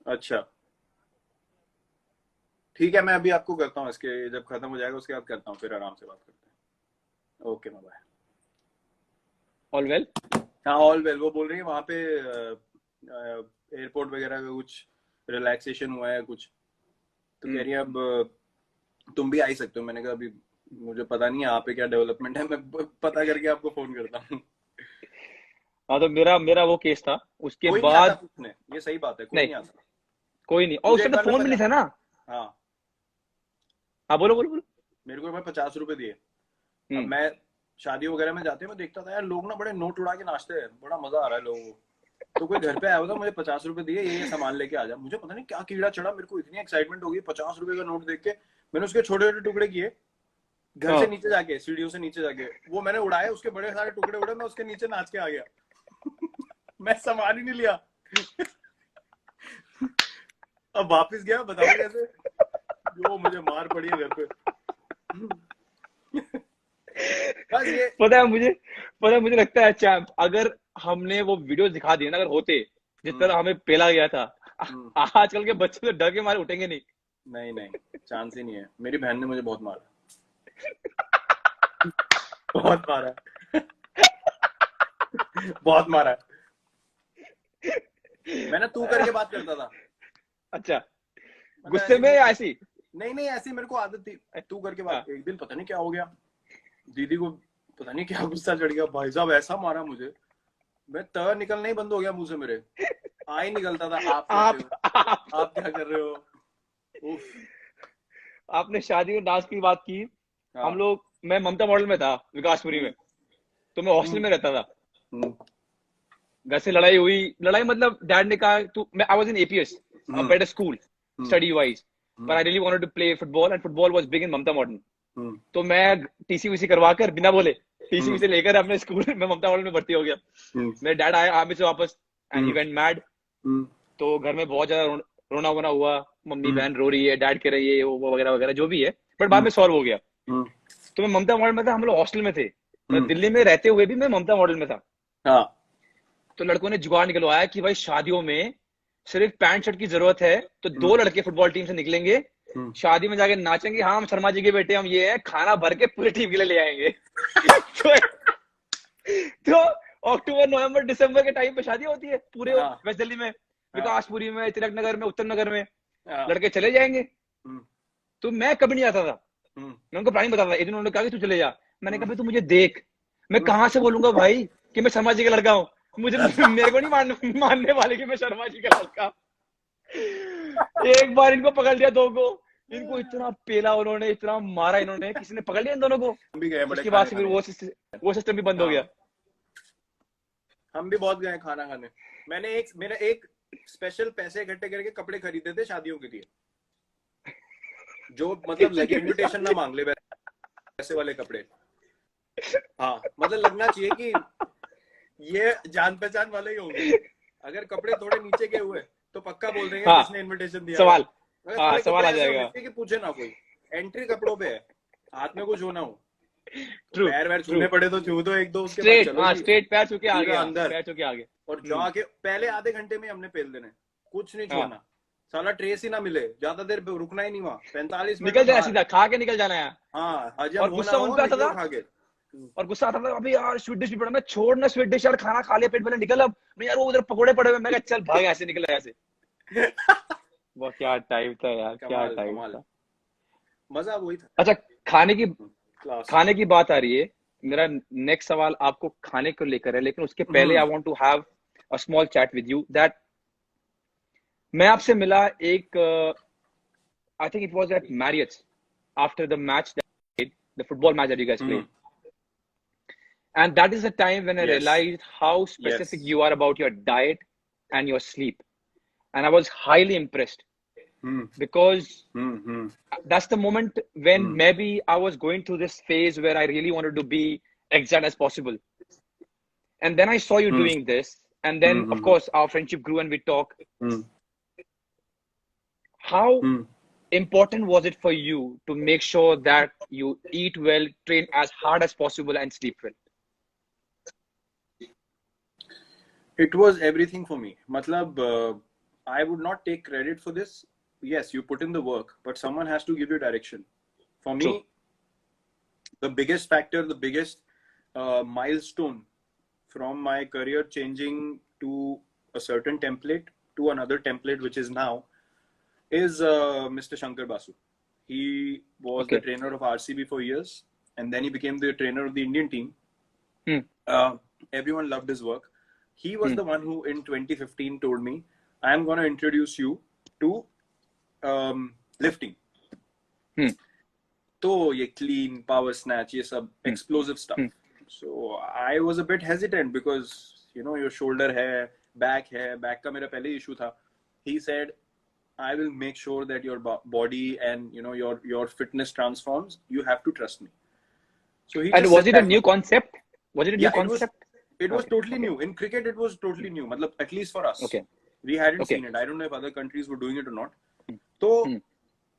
अच्छा ठीक है, मैं अभी आपको करता हूँ, इसके जब खत्म हो जाएगा उसके बाद करता हूँ, फिर आराम से बात करते हैं। Okay bye. All well. हाँ ऑल वेल। वो बोल रही है वहां पे एयरपोर्ट वगैरह का कुछ रिलैक्सेशन हुआ है कुछ, तो कह रही है अब तुम भी आ ही सकते हो। मैंने कहा अभी मुझे पता नहीं है यहाँ पे क्या डेवलपमेंट है, मैं पता करके आपको फोन करता हूँ। हाँ, तो मेरा मेरा वो केस था। उसके कोई नहीं आता बाद पूछने, ये सही बात है, कोई नहीं, नहीं आता। कोई नहीं, और उस मुझे एक टाइम तो बार मैं फोन भी नहीं था ना। हाँ हाँ बोलो बोलो बोलो। मेरे को मैं 50 रुपए दिए। अब हम्म। मैं शादी वगैरह में जाते मैं देखता था यार, लोग ना बड़े नोट उड़ा के नाचते हैं, बड़ा मजा आ रहा है लोगों को। तो कोई घर पे आया हुआ था, मुझे 50 रुपए दिए, ये सामान लेके आ जा। मुझे पता नहीं क्या कीड़ा चढ़ा, मेरे को इतनी एक्साइटमेंट हो गई 50 रुपए का नोट देख के। मैंने उसके छोटे छोटे टुकड़े किए, घर से हाँ। नीचे जाके, सीढ़ियों से नीचे जाके वो मैंने उड़ाए, उसके बड़े सारे टुकड़े उड़े, मैं उसके नीचे नाच के आ गया। मैं सामान ही नहीं लिया। अब वापस गया, बताओ कैसे, जो मुझे मार पड़ी है घर पे। बस ये। पता है मुझे लगता है अच्छा, अगर हमने वो वीडियो दिखा दिए ना, अगर होते जिस हम्म तरह हमें पेला गया था, हम्म, आजकल के बच्चे तो डर के मारे उठेंगे नहीं। नहीं नहीं, चांस ही नहीं है। मेरी बहन ने मुझे बहुत मारा, बहुत मारा, बहुत मारा। मैं ना तू करके बात करता था, अच्छा, मतलब गुस्से ऐसी में या ऐसी? नहीं नहीं, ऐसी मेरे को आदत थी तू करके बात। हाँ। एक दिन पता नहीं क्या हो गया, दीदी को पता नहीं क्या गुस्सा चढ़ गया, भाई साहब ऐसा मारा मुझे, मैं त निकलना ही बंद हो गया मुंह से मेरे, आ ही निकलता था आप कैसे आप हो, आप आप क्या कर रहे हो। उफ। आपने शादी में डांस की बात की। हम हाँ। लोग, मैं ममता मॉडल में था विकासपुरी हम्म में। तो मैं हॉस्टल हम्म में रहता था। हम्म घर से लड़ाई हुई, लड़ाई मतलब डैड ने कहा तू, मैं I was in APS, a hmm better school hmm study wise, पर hmm I really wanted to play football and football was big in Mamta modern. Hmm तो मैं टीसी वीसी करवा कर बिना बोले, टीसी हम्म वीसी लेकर अपने स्कूल में ममता मॉडल में भर्ती हो गया। हम्म मेरे डैड आए आर्मी से वापस, and he hmm went mad. Hmm तो घर में बहुत ज्यादा रोना वोना हुआ। मम्मी हम्म बहन रो रही है, डैड कह रही है, वो वगैरह वगैरह जो भी है। बट बाद हम्म में सॉल्व हो गया। हम्म तो मैं ममता मॉडल में था, हम लोग हॉस्टल में थे। मतलब हम्म, दिल्ली में रहते हुए भी मैं ममता मॉडल में था। हाँ तो लड़कों ने जुगाड़ निकलवाया कि भाई शादियों में सिर्फ पैंट शर्ट की जरूरत है, तो हम्म 2 लड़के फुटबॉल टीम से निकलेंगे, हम्म शादी में जाके नाचेंगे, हाँ हम शर्मा जी के बेटे, हम ये हैं, खाना भर के पूरी टीम के लिए ले आएंगे। तो, तो अक्टूबर नवंबर दिसंबर के टाइम पे शादी होती है पूरे हाँ वेस्ट दिल्ली में, हाँ विकासपुरी में, तिलक नगर में, उत्तम नगर में। हाँ लड़के चले जाएंगे। हम्म तो मैं कभी नहीं आता था। हम्म मैं उनको प्लानिंग बताता था। एक दिन उन्होंने कहा कि तू चले जा। मैंने कहा हम्म भाई तू मुझे देख, मैं कहाँ से बोलूंगा भाई कि मैं शर्मा जी का लड़का हूँ? मुझे मेरे को नहीं मानने वाले कि मैं शर्मा जी का लड़का हूँ। एक बार इनको पकड़ लिया दो को, इनको इतना पेला उन्होंने, इतना मारा इन्होंने, किसी ने पकड़ लिया इन दोनों को। हम भी गए बड़े उसके बाद खाने से फिर खाने। वो सिस्टम भी बंद हो गया। हाँ, हम भी बहुत गए खाना खाने। मेरा एक स्पेशल पैसे इकट्ठे करके कपड़े खरीदे थे शादियों के लिए, जो मतलब लगे इनविटेशन ना मांग ले, वैसे वाले कपड़े। हाँ, मतलब लगना चाहिए कि ये जान पहचान वाले ही होंगे। अगर कपड़े थोड़े नीचे के हुए तो पक्का बोल देंगे हाँ, किसने इनविटेशन दिया था। सवाल। अगर हाँ, थोड़े सवाल कपड़े आ ऐसे होने जाएगा। चाहिए कि पूछे ना कोई, एंट्री कपड़ों पे है, हाथ में कुछ होना हो तो ट्रू, पैर वैर ट्रू। छूने पड़े तो छू दो एक दो, उसके बाद स्ट्रेट, चलो हाँ, जी स्ट्रेट पैर छू के आ सीधा गया, अंदर। पैर छू के आ गए। और जाके पहले आधे घंटे में हमने पेल देने, कुछ नहीं हाँ, छोड़ना, साला ट्रेस ही ना मिले, ज्यादा देर रुकना ही नहीं वहां, 45 मिनट निकल में जाना बाहर। सीधा, खा के निकल जाना है। हाँ, हजम और हो ना गुस्सा उन हो पे आता निकलो था, खा के। और गुस्सा आता था, अभी यार स्वीट डिश भी पड़ा, मैं छोड़ ना स्वीट डिश यार, खाना खा लिया, पेट भरने निकल अब। नहीं यार, वो उधर पकोड़े पड़े हुए, मैं कहा चल भाग, ऐसे निकल ऐसे। वो क्या टाइम था यार, क्या कमाल टाइम कमाल, था। मजा वही था। अच्छा, खाने की क्लास। खाने की बात आ रही है। मेरा नेक्स्ट सवाल आपको खाने को लेकर है, लेकिन उसके पहले I want to have a small chat with you that मैं आपसे मिला एक, I think it was at Marriotts after the match, the football match that you guys played, and that is the time when I yes realized how yes. specific you are about your diet and your sleep, and I was highly impressed because hmm. that's the moment when maybe I was going through this phase where I really wanted to be exact as possible. And then I saw you doing this. And then, of course, our friendship grew and we talk. How important was it for you to make sure that you eat well, train as hard as possible, and sleep well? It was everything for me. Matlab, I would not take credit for this. Yes, you put in the work, but someone has to give you direction. For True. me, the biggest factor, the biggest milestone from my career changing to a certain template to another template, which is now, is Mr. Shankar Basu. He was the Okay. trainer of RCB for years, and then he became the trainer of the Indian team. Everyone loved his work. He was the one who in 2015 told me, I'm going to introduce you to lifting. So, ye clean, power snatch, ye sab explosive stuff. So, I was a bit hesitant because, you know, your shoulder hai, back ka mera pehle issue tha. He said, I will make sure that your body and, you know, your fitness transforms. You have to trust me. So, he And just was said it a that new much. concept? Was it a new Yeah, concept? it was Okay. totally Okay. new. In cricket, it was totally new. Matlab, at least for us. Okay. We hadn't Okay. seen it. I don't know if other countries were doing it or not. So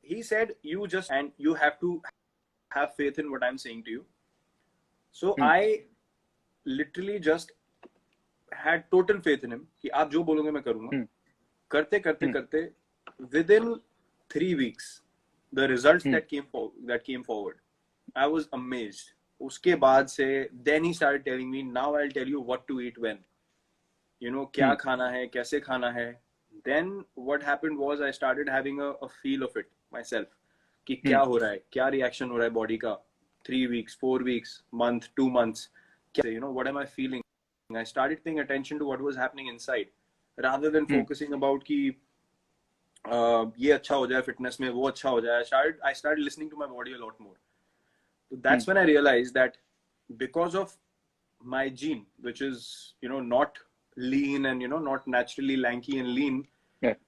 he said, you just, and you have to have faith in what I'm saying to you. So I literally just had total faith in him कि आप जो बोलोगे मैं करूँगा. करते करते करते, within 3 weeks, the results that came forward, I was amazed. उसके बाद से, then he started telling me, now I'll tell you what to eat when. You know, क्या खाना है, कैसे खाना है. Then what happened was I started having a feel of it myself. कि क्या हो रहा है, क्या reaction हो रहा है body का. 3 weeks, 4 weeks, month, 2 months. You know, what am I feeling? I started paying attention to what was happening inside, rather than focusing about कि ये अच्छा हो जाए fitness में, वो अच्छा हो जाए. I started listening to my body a lot more. So that's when I realized that because of my gene, which is, you know, not lean and, you know, not naturally lanky and lean,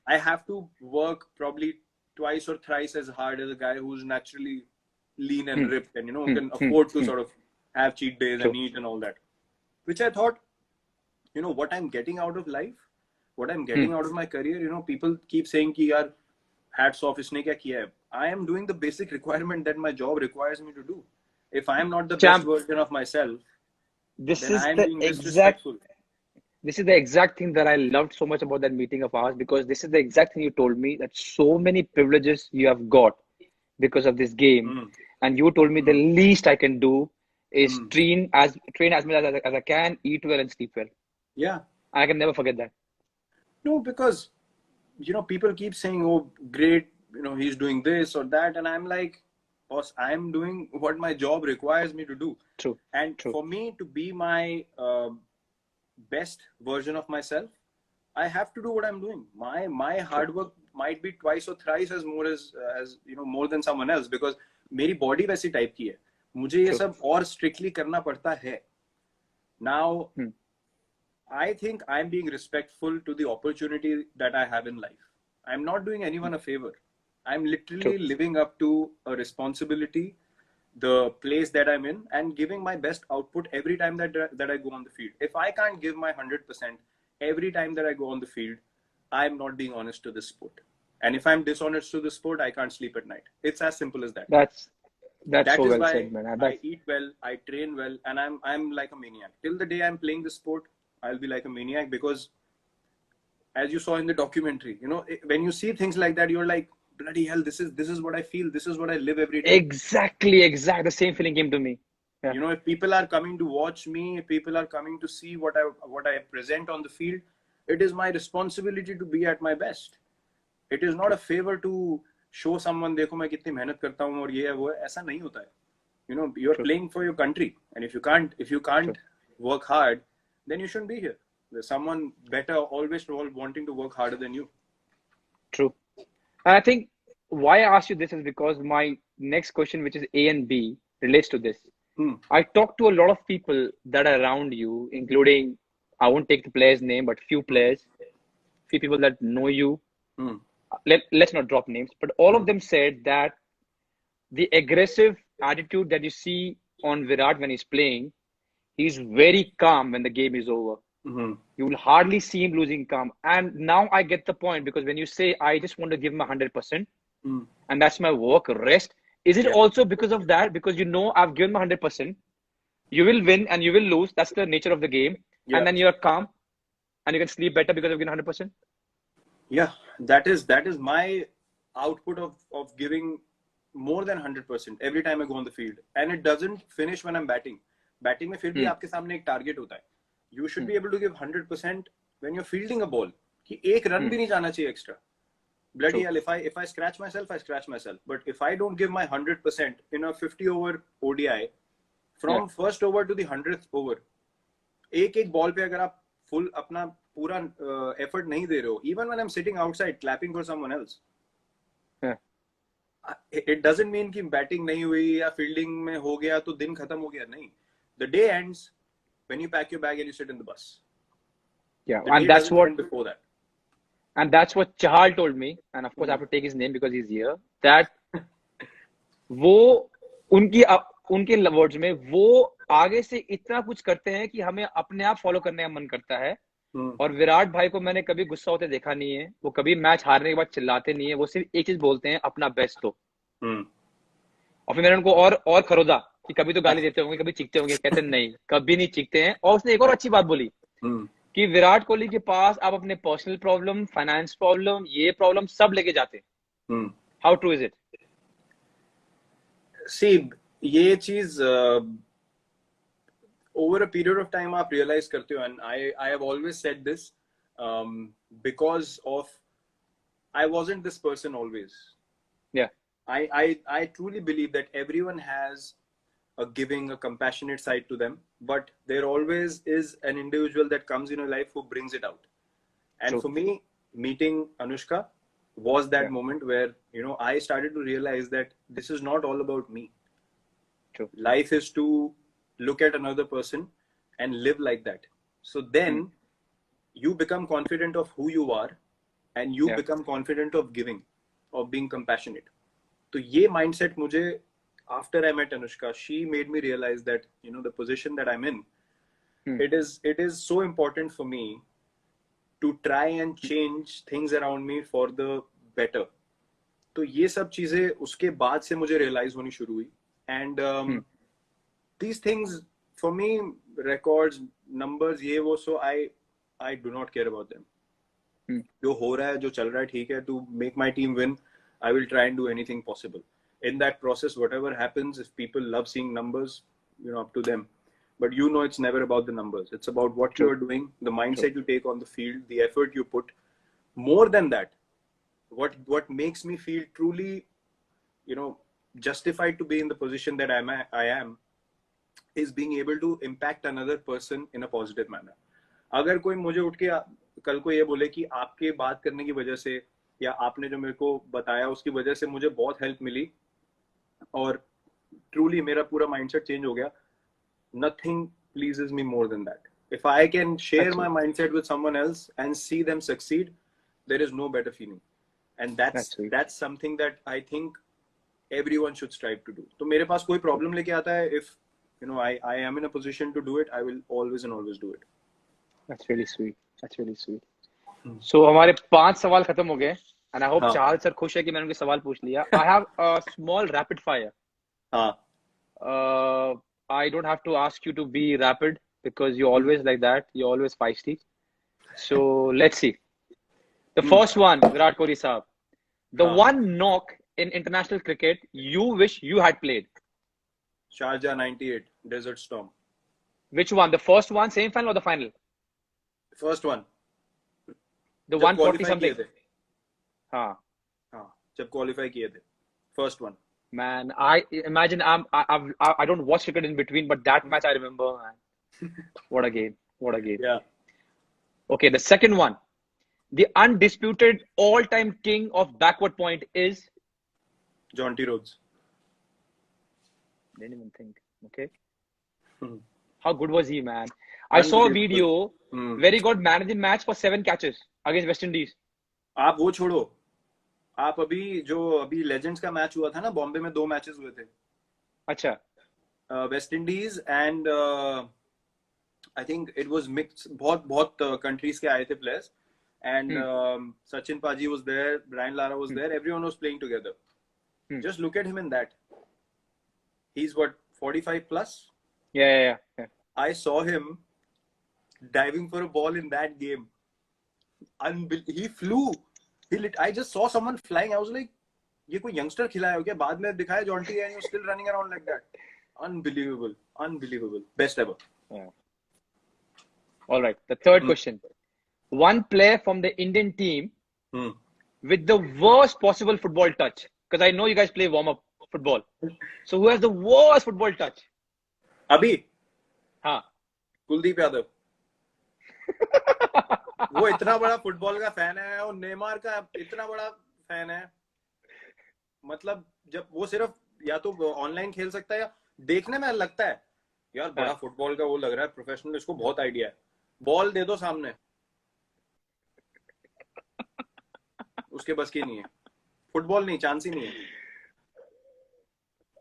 I have to work probably twice or thrice as hard as a guy who's naturally lean and ripped and, you know, can afford to sort of have cheat days and eat and all that. Which I thought, you know, what I'm getting out of life, what I'm getting out of my career, you know, people keep saying ki yaar, hats off, isne kya kiya hai. I am doing the basic requirement that my job requires me to do. If I am not the best Champ, version of myself, this then I is am the being exact disrespectful. this is the exact thing that I loved so much about that meeting of ours, because this is the exact thing you told me, that so many privileges you have got because of this game, and you told me the least I can do is train as much as I can, eat well and sleep well. Yeah. I can never forget that. No, because, you know, people keep saying, oh, great, you know, he's doing this or that. And I'm like, Because I'm doing what my job requires me to do. True. And True. for me to be my best version of myself, I have to do what I'm doing. My hard work might be twice or thrice as more as you know, more than someone else, because मेरी body वैसी type की है, मुझे ये True. सब और strictly करना पड़ता है. Now Hmm. I think I'm being respectful to the opportunity that I have in life. I'm not doing anyone a favor. I'm literally True. living up to a responsibility, the place that I'm in, and giving my best output every time that I go on the field. If I can't give my 100% every time that I go on the field, I'm not being honest to this sport. And if I'm dishonest to the sport, I can't sleep at night. It's as simple as that. That's That so is well why said, man. I That's eat well, I train well, and I'm like a maniac. Till the day I'm playing the sport, I'll be like a maniac, because as you saw in the documentary, you know, when you see things like that, you're like, bloody hell, this is what I feel, this is what I live every day. exactly the same feeling came to me. Yeah. You know, if people are coming to watch me, if people are coming to see what I present on the field, it is my responsibility to be at my best. It is not a favor to show someone, देखो मैं कितनी मेहनत करता हूँ और ये है वो है. ऐसा नहीं होता है. You know, you're True. playing for your country, and if you can't work hard, then you shouldn't be here. There's someone better always wanting to work harder than you. True. And I think why I asked you this is because my next question, which is A and B, relates to this. I talk to a lot of people that are around you, including, I won't take the player's name, but few players, few people that know you. Let's not drop names, but all of them said that the aggressive attitude that you see on Virat when he's playing, he's very calm when the game is over. You will hardly see him losing calm. And now I get the point, because when you say, I just want to give him 100%, and that's my work, rest, is it also because of that? Because you know, I've given my 100%, you will win and you will lose. That's the nature of the game. And then you're calm and you can sleep better because you've given 100%. Yeah, that is my output of giving more than 100% every time I go on the field. And it doesn't finish when I'm batting. Batting में फिर भी आपके सामने एक target होता है. You should be able to give 100% when you're fielding a ball. कि एक run भी नहीं जाना चाहिए extra. Bloody hell, if I scratch myself, I scratch myself. But if I don't give my 100% in a 50-over ODI, from first over to the 100th over, एक ball पे अगर आप full अपना पूरा effort नहीं दे रहे हो, even when I'm sitting outside clapping for someone else, it doesn't mean कि batting नहीं हुई या fielding में हो गया तो दिन खत्म हो गया. नहीं. The day ends when you pack your bag and you sit in the bus. Yeah, the and that's what. Before that. And that's what Chahal told me, and of course I have to take his name because he's here. That वो उनके words में वो आगे से इतना कुछ करते हैं कि हमें अपने आप फॉलो करने का मन करता है. और विराट भाई को मैंने कभी गुस्सा होते देखा नहीं है. वो कभी मैच हारने के बाद चिल्लाते नहीं है. वो सिर्फ एक चीज बोलते हैं, अपना बेस्ट दो. और फिर मैंने उनको और खरोदा कि कभी तो गाली देते होंगे, कभी चीखते होंगे. कहते नहीं, कभी नहीं चीखते हैं. और उसने एक और अच्छी बात बोली कि विराट कोहली के पास आप अपने पर्सनल प्रॉब्लम, फाइनेंस प्रॉब्लम, ये प्रॉब्लम सब लेके जाते हैं. How true is it? See, ये चीज over a period of time आप realize करते हो, and I have always said this because of I wasn't this person always. Yeah. I truly believe that everyone has a giving, a compassionate side to them, but there always is an individual that comes in your life who brings it out. And True. For me, meeting Anushka was that moment where, you know, I started to realize that this is not all about me. True. Life is to look at another person and live like that. So then you become confident of who you are, and you become confident of giving, of being compassionate. So ये mindset मुझे, after I met Anushka, she made me realize that, you know, the position that I'm in, it is so important for me to try and change things around me for the better. तो ये सब चीजें उसके बाद से मुझे realize होनी शुरू हुई. And these things for me, records, numbers, ये वो, so I do not care about them. जो हो रहा है, जो चल रहा है, ठीक है. To make my team win, I will try and do anything possible. In that process, whatever happens, if people love seeing numbers, you know, up to them. But you know, it's never about the numbers. It's about what you are doing, the mindset you take on the field, the effort you put. More than that, what makes me feel truly, you know, justified to be in the position that I am is being able to impact another person in a positive manner. अगर कोई मुझे उठ के कल को ये बोले कि आपके बात करने की वजह से या आपने जो मेरे को बताया उसकी वजह से मुझे बहुत हेल्प मिली और ट्रूली मेरा पूरा माइंडसेट चेंज हो गया, nothing pleases me more than that. If I can share my mindset with someone else and see them succeed, there is no better feeling. And that's something that I think everyone should strive to do. तो मेरे पास कोई problem लेके आता है, if you know I am in a position to do it, I will always and always do it. That's really sweet. That's really sweet. So हमारे 5 सवाल खत्म हो गए and I hope Chahal sir खुश है कि मैंने उनके सवाल पूछ लिया. I have a small rapid fire. I don't have to ask you to be rapid because you're always like that. You're always feisty. So let's see. The first one, Virat Kohli saab. The one knock in international cricket you wish you had played. Sharjah 98, Desert Storm. Which one? The first one, same final or the final? First one. The 140 something. हाँ. जब qualify किए थे. First one. Man, I imagine I don't watch cricket in between, but that match I remember, man. What a game. What a game. Yeah. Okay, the second one. The undisputed all-time king of backward point is John T. Rhodes. Didn't even think. Okay. How good was he, man? I saw a video where he got man of the match for 7 catches against West Indies. आप वो छोड़ो. आप अभी legends का match हुआ था ना, बॉम्बे में 2 मैचेस हुए थे. अच्छा. West Indies and I think it was mix. बहुत कंट्रीज के आए थे players and Sachin Paji was there, Brian Lara was there, everyone was playing together. Just look at him in that. He's what, 45 plus? Yeah. I saw him diving for a ball in that game. He flew. I just saw someone flying. I was like, ये कोई youngster खिलाया हो क्या? बाद में दिखाया John T and you're still running around like that. Unbelievable. Best ever. Yeah. All right. The third question. One player from the Indian team with the worst possible football touch. Because I know you guys play warm-up football. So who has the worst football touch? अभी? हाँ. कुलदीप यादव. वो इतना बड़ा football का fan है और Neymar का इतना बड़ा फैन है. मतलब जब वो सिर्फ या तो ऑनलाइन खेल सकता है या देखने में लगता है यार बड़ा फुटबॉल का वो लग रहा है प्रोफेशनल, इसको बहुत आइडिया है. बॉल दे दो सामने, उसके बस की नहीं है. फुटबॉल नहीं, चांस ही नहीं है.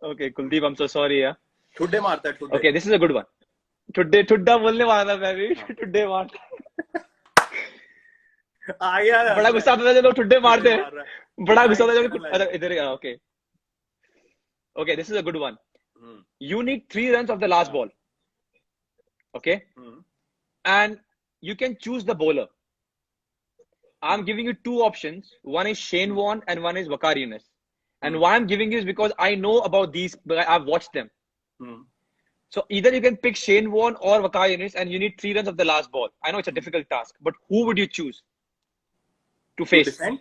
Okay, Kuldeep, I'm so sorry. Yeah. ठुड्डे मारता है ठुड्डे. Okay, this is a good one. ठुड्डा बोलने वाला था मैं भी. ठुड्डे मारता. आ गया. बड़ा गुस्सा आता था जब लोग ठुड्डे मारते हैं. बड़ा गुस्सा आता था जब इधर. Okay. Okay, this is a good one. You need 3 runs of the last ball. Okay. And you can choose the bowler. I'm giving you 2 options. One is Shane Warne and one is Waqar Younis. And why I'm giving you is because I know about these, I've watched them. So either you can pick Shane Warne or Waqar Younis and you need 3 runs of the last ball. I know it's a difficult task, but who would you choose to face? To defend?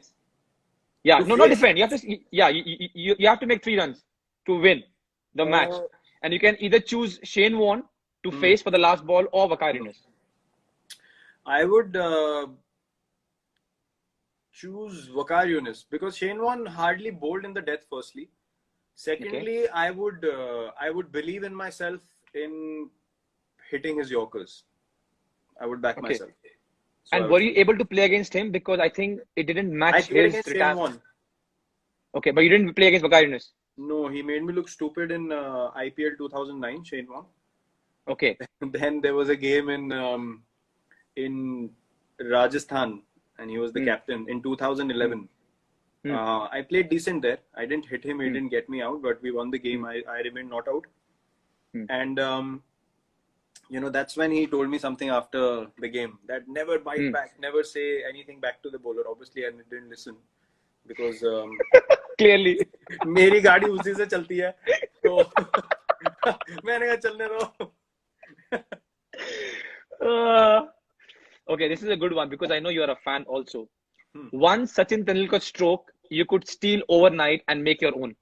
Yeah, no, not defend. You have to, you have to make 3 runs to win the match. And you can either choose Shane Warne to face for the last ball or Waqar Younis. I would choose Waqar Younis because Shane Warne hardly bowled in the death. Firstly, secondly, okay. I would believe in myself in hitting his Yorkers. I would back myself. So and were you able to play against him? Because I think it didn't match his retirement. Okay, but you didn't play against Waqar Younis. No, he made me look stupid in IPL 2009. Shane Warne. Okay. Then there was a game in Rajasthan. And he was the captain in 2011. I played decent there. I didn't hit him. He didn't get me out, but we won the game. I remained not out. And, you know, that's when he told me something after the game that never bite back, never say anything back to the bowler. Obviously, I didn't listen because clearly मेरी गाड़ी उसी से चलती है. तो मैंने कहा चलने दो. Okay, this is a good one because I know you are a fan also. One Sachin Tendulkar stroke you could steal overnight and make your own.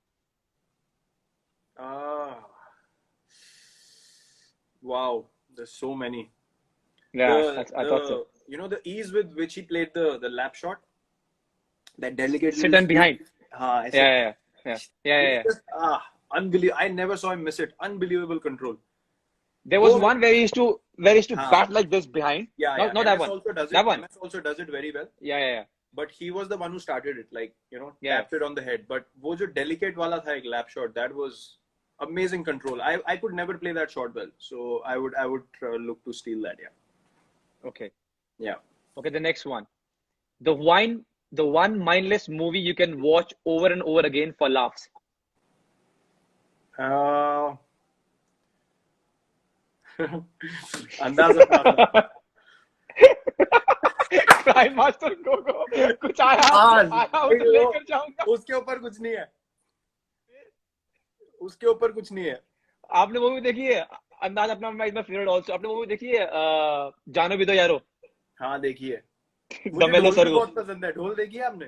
Wow, there's so many. Yeah, I thought so. You know the ease with which he played the lap shot, that delicate Sit little and sweep. behind. हाँ Yeah, ऐसे. yeah, yeah, yeah, yeah, It's yeah. just unbelievable. I never saw him miss it. Unbelievable control. There was वो one where he used to हाँ bat like this behind. yeah No, yeah. not that MS one. also does it. That one. MS also does it very well. Yeah, yeah, But he was the one who started it. Like you know, yeah, tapped it on the head. But वो जो delicate वाला था एक lap shot, that was amazing control. I could never play that shot well. So I would look to steal that. Yeah. yeah. Okay, Yeah. okay. The next one. The one mindless movie you can watch over and over again for laughs. अंदाजा था. Prime master को कुछ आया हो तो लेकर जाऊंगा. उसके ऊपर कुछ नहीं है. उसके ऊपर कुछ नहीं है. आपने मूवी देखी है अंदाज अपना माय फेवरेट आल्सो. आपने मूवी देखी है जानो भी दो यारो. हाँ देखिए. मुझे ढोल सर बहुत पसंद है. ढोल देखी है आपने?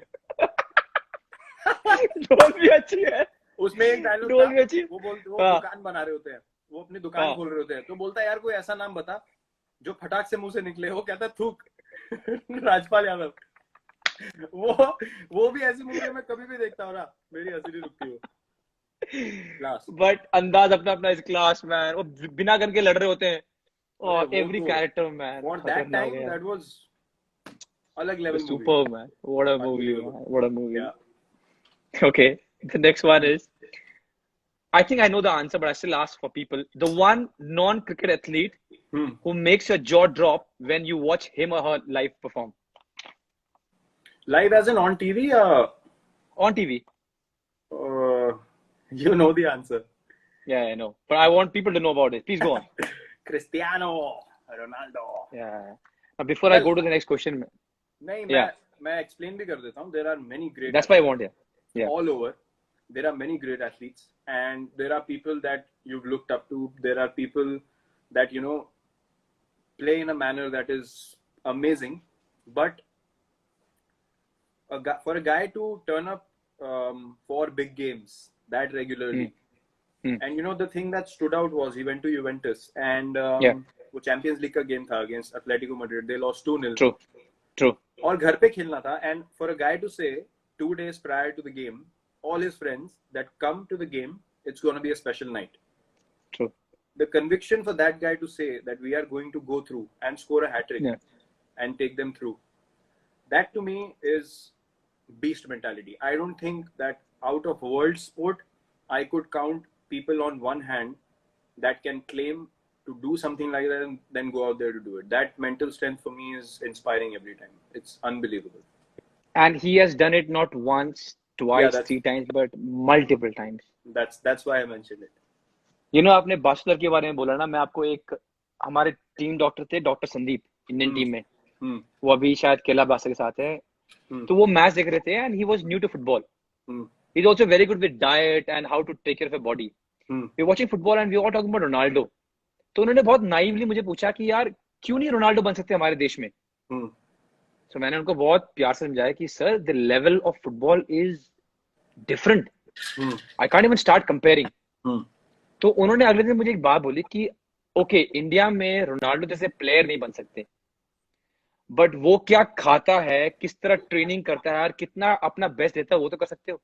ढोल भी अच्छी है. उसमें एक डायलॉग ढोल भी अच्छी. वो दुकान बना रहे होते हैं. वो अपनी दुकान खोल रहे होते हैं. तो बोलता है यार कोई ऐसा नाम बता जो फटाक से मुंह से निकले. वो कहता है थूक. राजपाल यादव. वो भी ऐसी मूवी में कभी भी देखता हूँ ना, मेरी हंसी नहीं रुकती हो. बट अंदाज अपना अपना इज क्लास मैन. वो बिना गन के लड़ रहे होते हैं. और every character man. That time that was अलग level movie. Superman. What a movie. What a movie. Okay, the next one is, I think I know the answer, but I still ask for people. The one non-cricket athlete who makes your jaw drop when you watch him or her live perform. Live as in on TV? On TV. You know the answer. Yeah, I know. But I want people to know about it. Please go on. Cristiano Ronaldo. Yeah. Now, before I go to the next question. नहीं, मैं explain भी कर देता हूँ. There are many great. That's why I want, yeah. All over. There are many great athletes, and there are people that you've looked up to. There are people that, you know, play in a manner that is amazing. But for a guy to turn up for big games that regularly, and you know, the thing that stood out was he went to Juventus, and वो Champions League का game था against Atletico Madrid. They lost 2-0. True. और घर पे खेलना था, and for a guy to say 2 days prior to the game, all his friends that come to the game, it's going to be a special night. True. The conviction for that guy to say that we are going to go through and score a hat-trick and take them through, that to me is beast mentality. I don't think that out of world sport, I could count people on one hand that can claim to do something like that and then go out there to do it. That mental strength for me is inspiring every time. It's unbelievable. And he has done it not once, twice, 3 times, but multiple times. That's why I mentioned it. You know, आपने bastard के बारे में बोला ना, मैं आपको एक हमारे टीम डॉक्टर थे, डॉक्टर संदीप, इंडियन टीम में. वो अभी शायद केला बास्टर के साथ है. तो वो मैच देख रहे थे and he was new to football. He's also very good with diet and how to take care of your body. We're watching football and we were all talking about Ronaldo. तो उन्होंने बहुत नाइवली मुझे पूछा कि यार क्यों नहीं रोनाल्डो बन सकते हमारे देश में. So मैंने उनको बहुत प्यार से समझाया कि sir the level of football is different. I can't even start comparing. तो उन्होंने अगले दिन मुझे एक बात बोली कि ओके इंडिया में रोनाल्डो जैसे प्लेयर नहीं बन सकते, बट वो क्या खाता है, किस तरह ट्रेनिंग करता है और कितना अपना बेस्ट देता है वो तो कर सकते हो.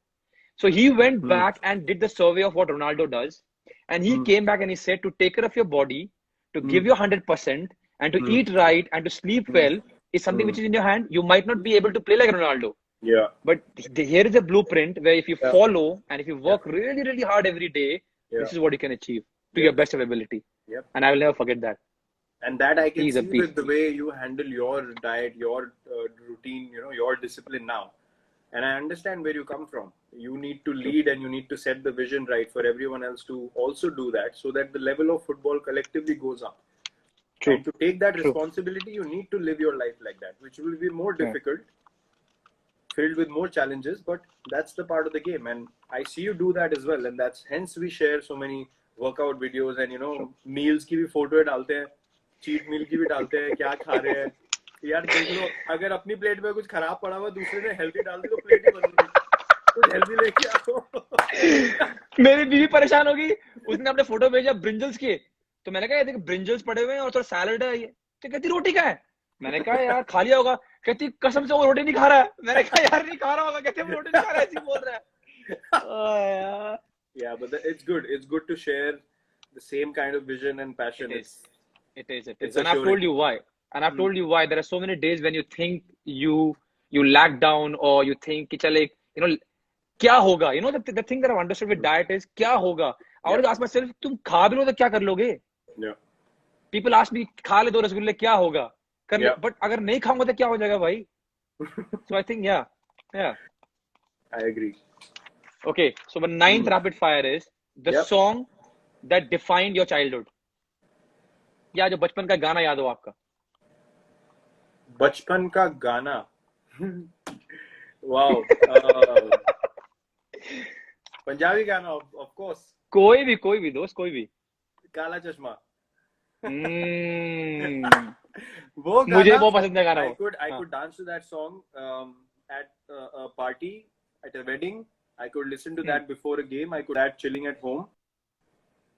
So he went back and did the survey of what Ronaldo does, and he came back and he said to take care of your body, to give you 100%, and to eat right and to sleep well is something which is in your hand. You might not be able to play like Ronaldo. Yeah. But here is a blueprint where if you follow and if you work really, really hard every day, this is what you can achieve to your best of ability. Yep. And I will never forget that. And that I can see with the way you handle your diet, your routine, you know, your discipline now. And I understand where you come from. You need to lead and you need to set the vision right for everyone else to also do that so that the level of football collectively goes up. True. And to take that responsibility, you need to live your life like that, which will be more difficult, filled with more challenges, but that's the part of the game. And I see you do that as well. And that's hence we share so many workout videos and, you know, meals की भी photo डालते हैं, cheat meal की भी डालते हैं, क्या खा रहे हैं. यार देख लो, अगर अपनी प्लेट में कुछ खराब पड़ा हुआ दूसरे ने हेल्दी डाल दी तो प्लेट ही बदल गई. कुछ हेल्दी लेके आओ. मेरी बीवी परेशान होगी, उसने अपने फोटो भेजा ब्रिंजल्स के. तो मैंने कहा ये देख ब्रिंजल्स पड़े हुए हैं और थोड़ा सैलड है ये, तो कहती रोटी का है। मैंने कहा यार खा लिया होगा। कहती कसम से वो रोटी नहीं खा रहा है। मैंने कहा यार नहीं खा रहा होगा। कहते वो रोटी नहीं खा रहा है, ऐसे ही बोल रहा है। यार Yeah, but it's good. It's good to share the same kind of vision and passion. it is, it is, It's and I've told assuring. you why, and I've Hmm. told you why there are so many days when you think you lack down, or you think कि चल एक क्या होगा, the thing that I've understood with diet is क्या होगा। I always ask myself तुम खा भी लो तो क्या कर लोगे। Yeah. People ask me खा ले 2 रसगुल्ले क्या होगा, कर ले, Yeah. but अगर नहीं खाऊंगा तो क्या हो जाएगा भाई। So I think yeah. I agree. Okay, so the ninth rapid fire is the Yep. song that defined your childhood, या जो बचपन का गाना याद हो आपका। बचपन का गाना। वाओ। पंजाबी गाना ऑफ कोर्स। कोई भी दोस्त, कोई भी। काला चश्मा। वो मुझे बहुत पसंद है गाना। I could dance to that song at a party, at a wedding. I could listen to that before a game. I could that chilling at home.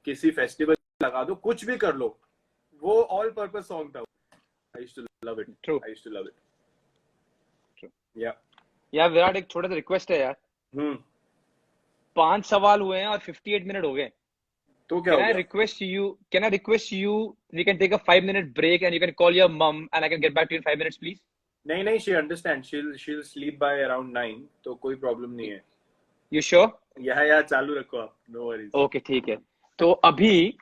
किसी फेस्टिवल लगा दो, कुछ भी कर लो, वो ऑल पर्पस सॉन्ग था। I used to love it. True. I used to love it. True. Yeah. यार विराट एक छोटा सा रिक्वेस्ट है यार। 5 सवाल हुए हैं और 58 मिनट हो गए। तो क्या Can I request you, we can take a 5-minute break and you can call your mom and I can get back to you in 5 minutes, please? नहीं, she understands. She'll sleep by around 9, तो कोई problem नहीं है। You sure? यहाँ चालू रखो आप, no worries. Okay, ठीक है। तो अभी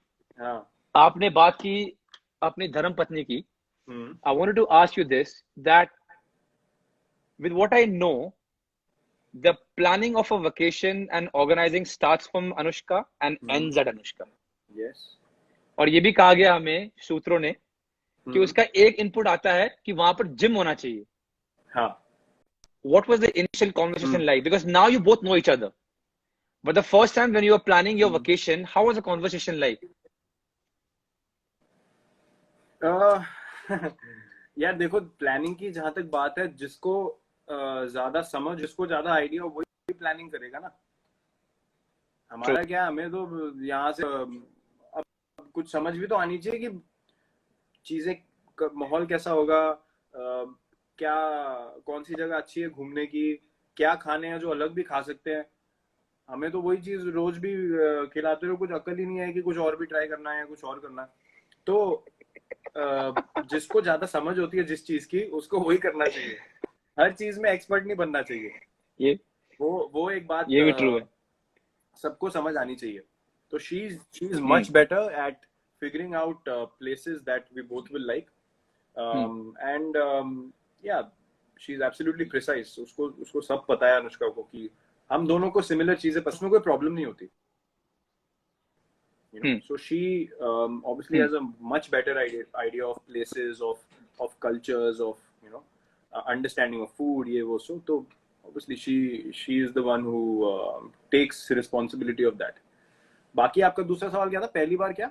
आपने बात की अपनी धर्म पत्नी की। I wanted to ask you this, that with what I know, the planning of a vacation and organizing starts from Anushka and ends at Anushka. Yes. और ये भी कहा गया हमें सूत्रों ने कि उसका एक इनपुट आता है कि वहां पर जिम होना चाहिए। हाँ। What was the initial conversation like? Because now you both know each other. But the first time when you were planning your vacation, how was the conversation like? यार देखो, प्लानिंग की जहां तक बात है, जिसको ज्यादा समझ, जिसको ज्यादा आइडिया हो, वही प्लानिंग करेगा ना। हमारा क्या, हमें तो यहाँ से अब कुछ समझ भी तो आनी चाहिए कि चीजें, माहौल कैसा होगा, क्या कौन सी जगह अच्छी है घूमने की, क्या खाने हैं जो अलग भी खा सकते हैं। हमें तो वही चीज रोज भी खिलाते रहो, कुछ अकल ही नहीं है कि कुछ और भी ट्राई करना है, कुछ और करना है। तो जिसको ज्यादा समझ होती है जिस चीज की, उसको वही करना चाहिए। हर चीज में एक्सपर्ट नहीं बनना चाहिए। ये वो एक बात ये भी ट्रू है, सबको समझ आनी चाहिए। तो she is much better at figuring out places that we both will like, and yeah she is absolutely precise. उसको सब पता है अनुष्का को कि हम दोनों को सिमिलर चीजें पसंद, कोई प्रॉब्लम नहीं होती। So she obviously has a much better idea of places, of cultures, of understanding of food, ye wo. So obviously she is the one who takes responsibility of that. बाकी आपका दूसरा सवाल क्या था? पहली बार क्या?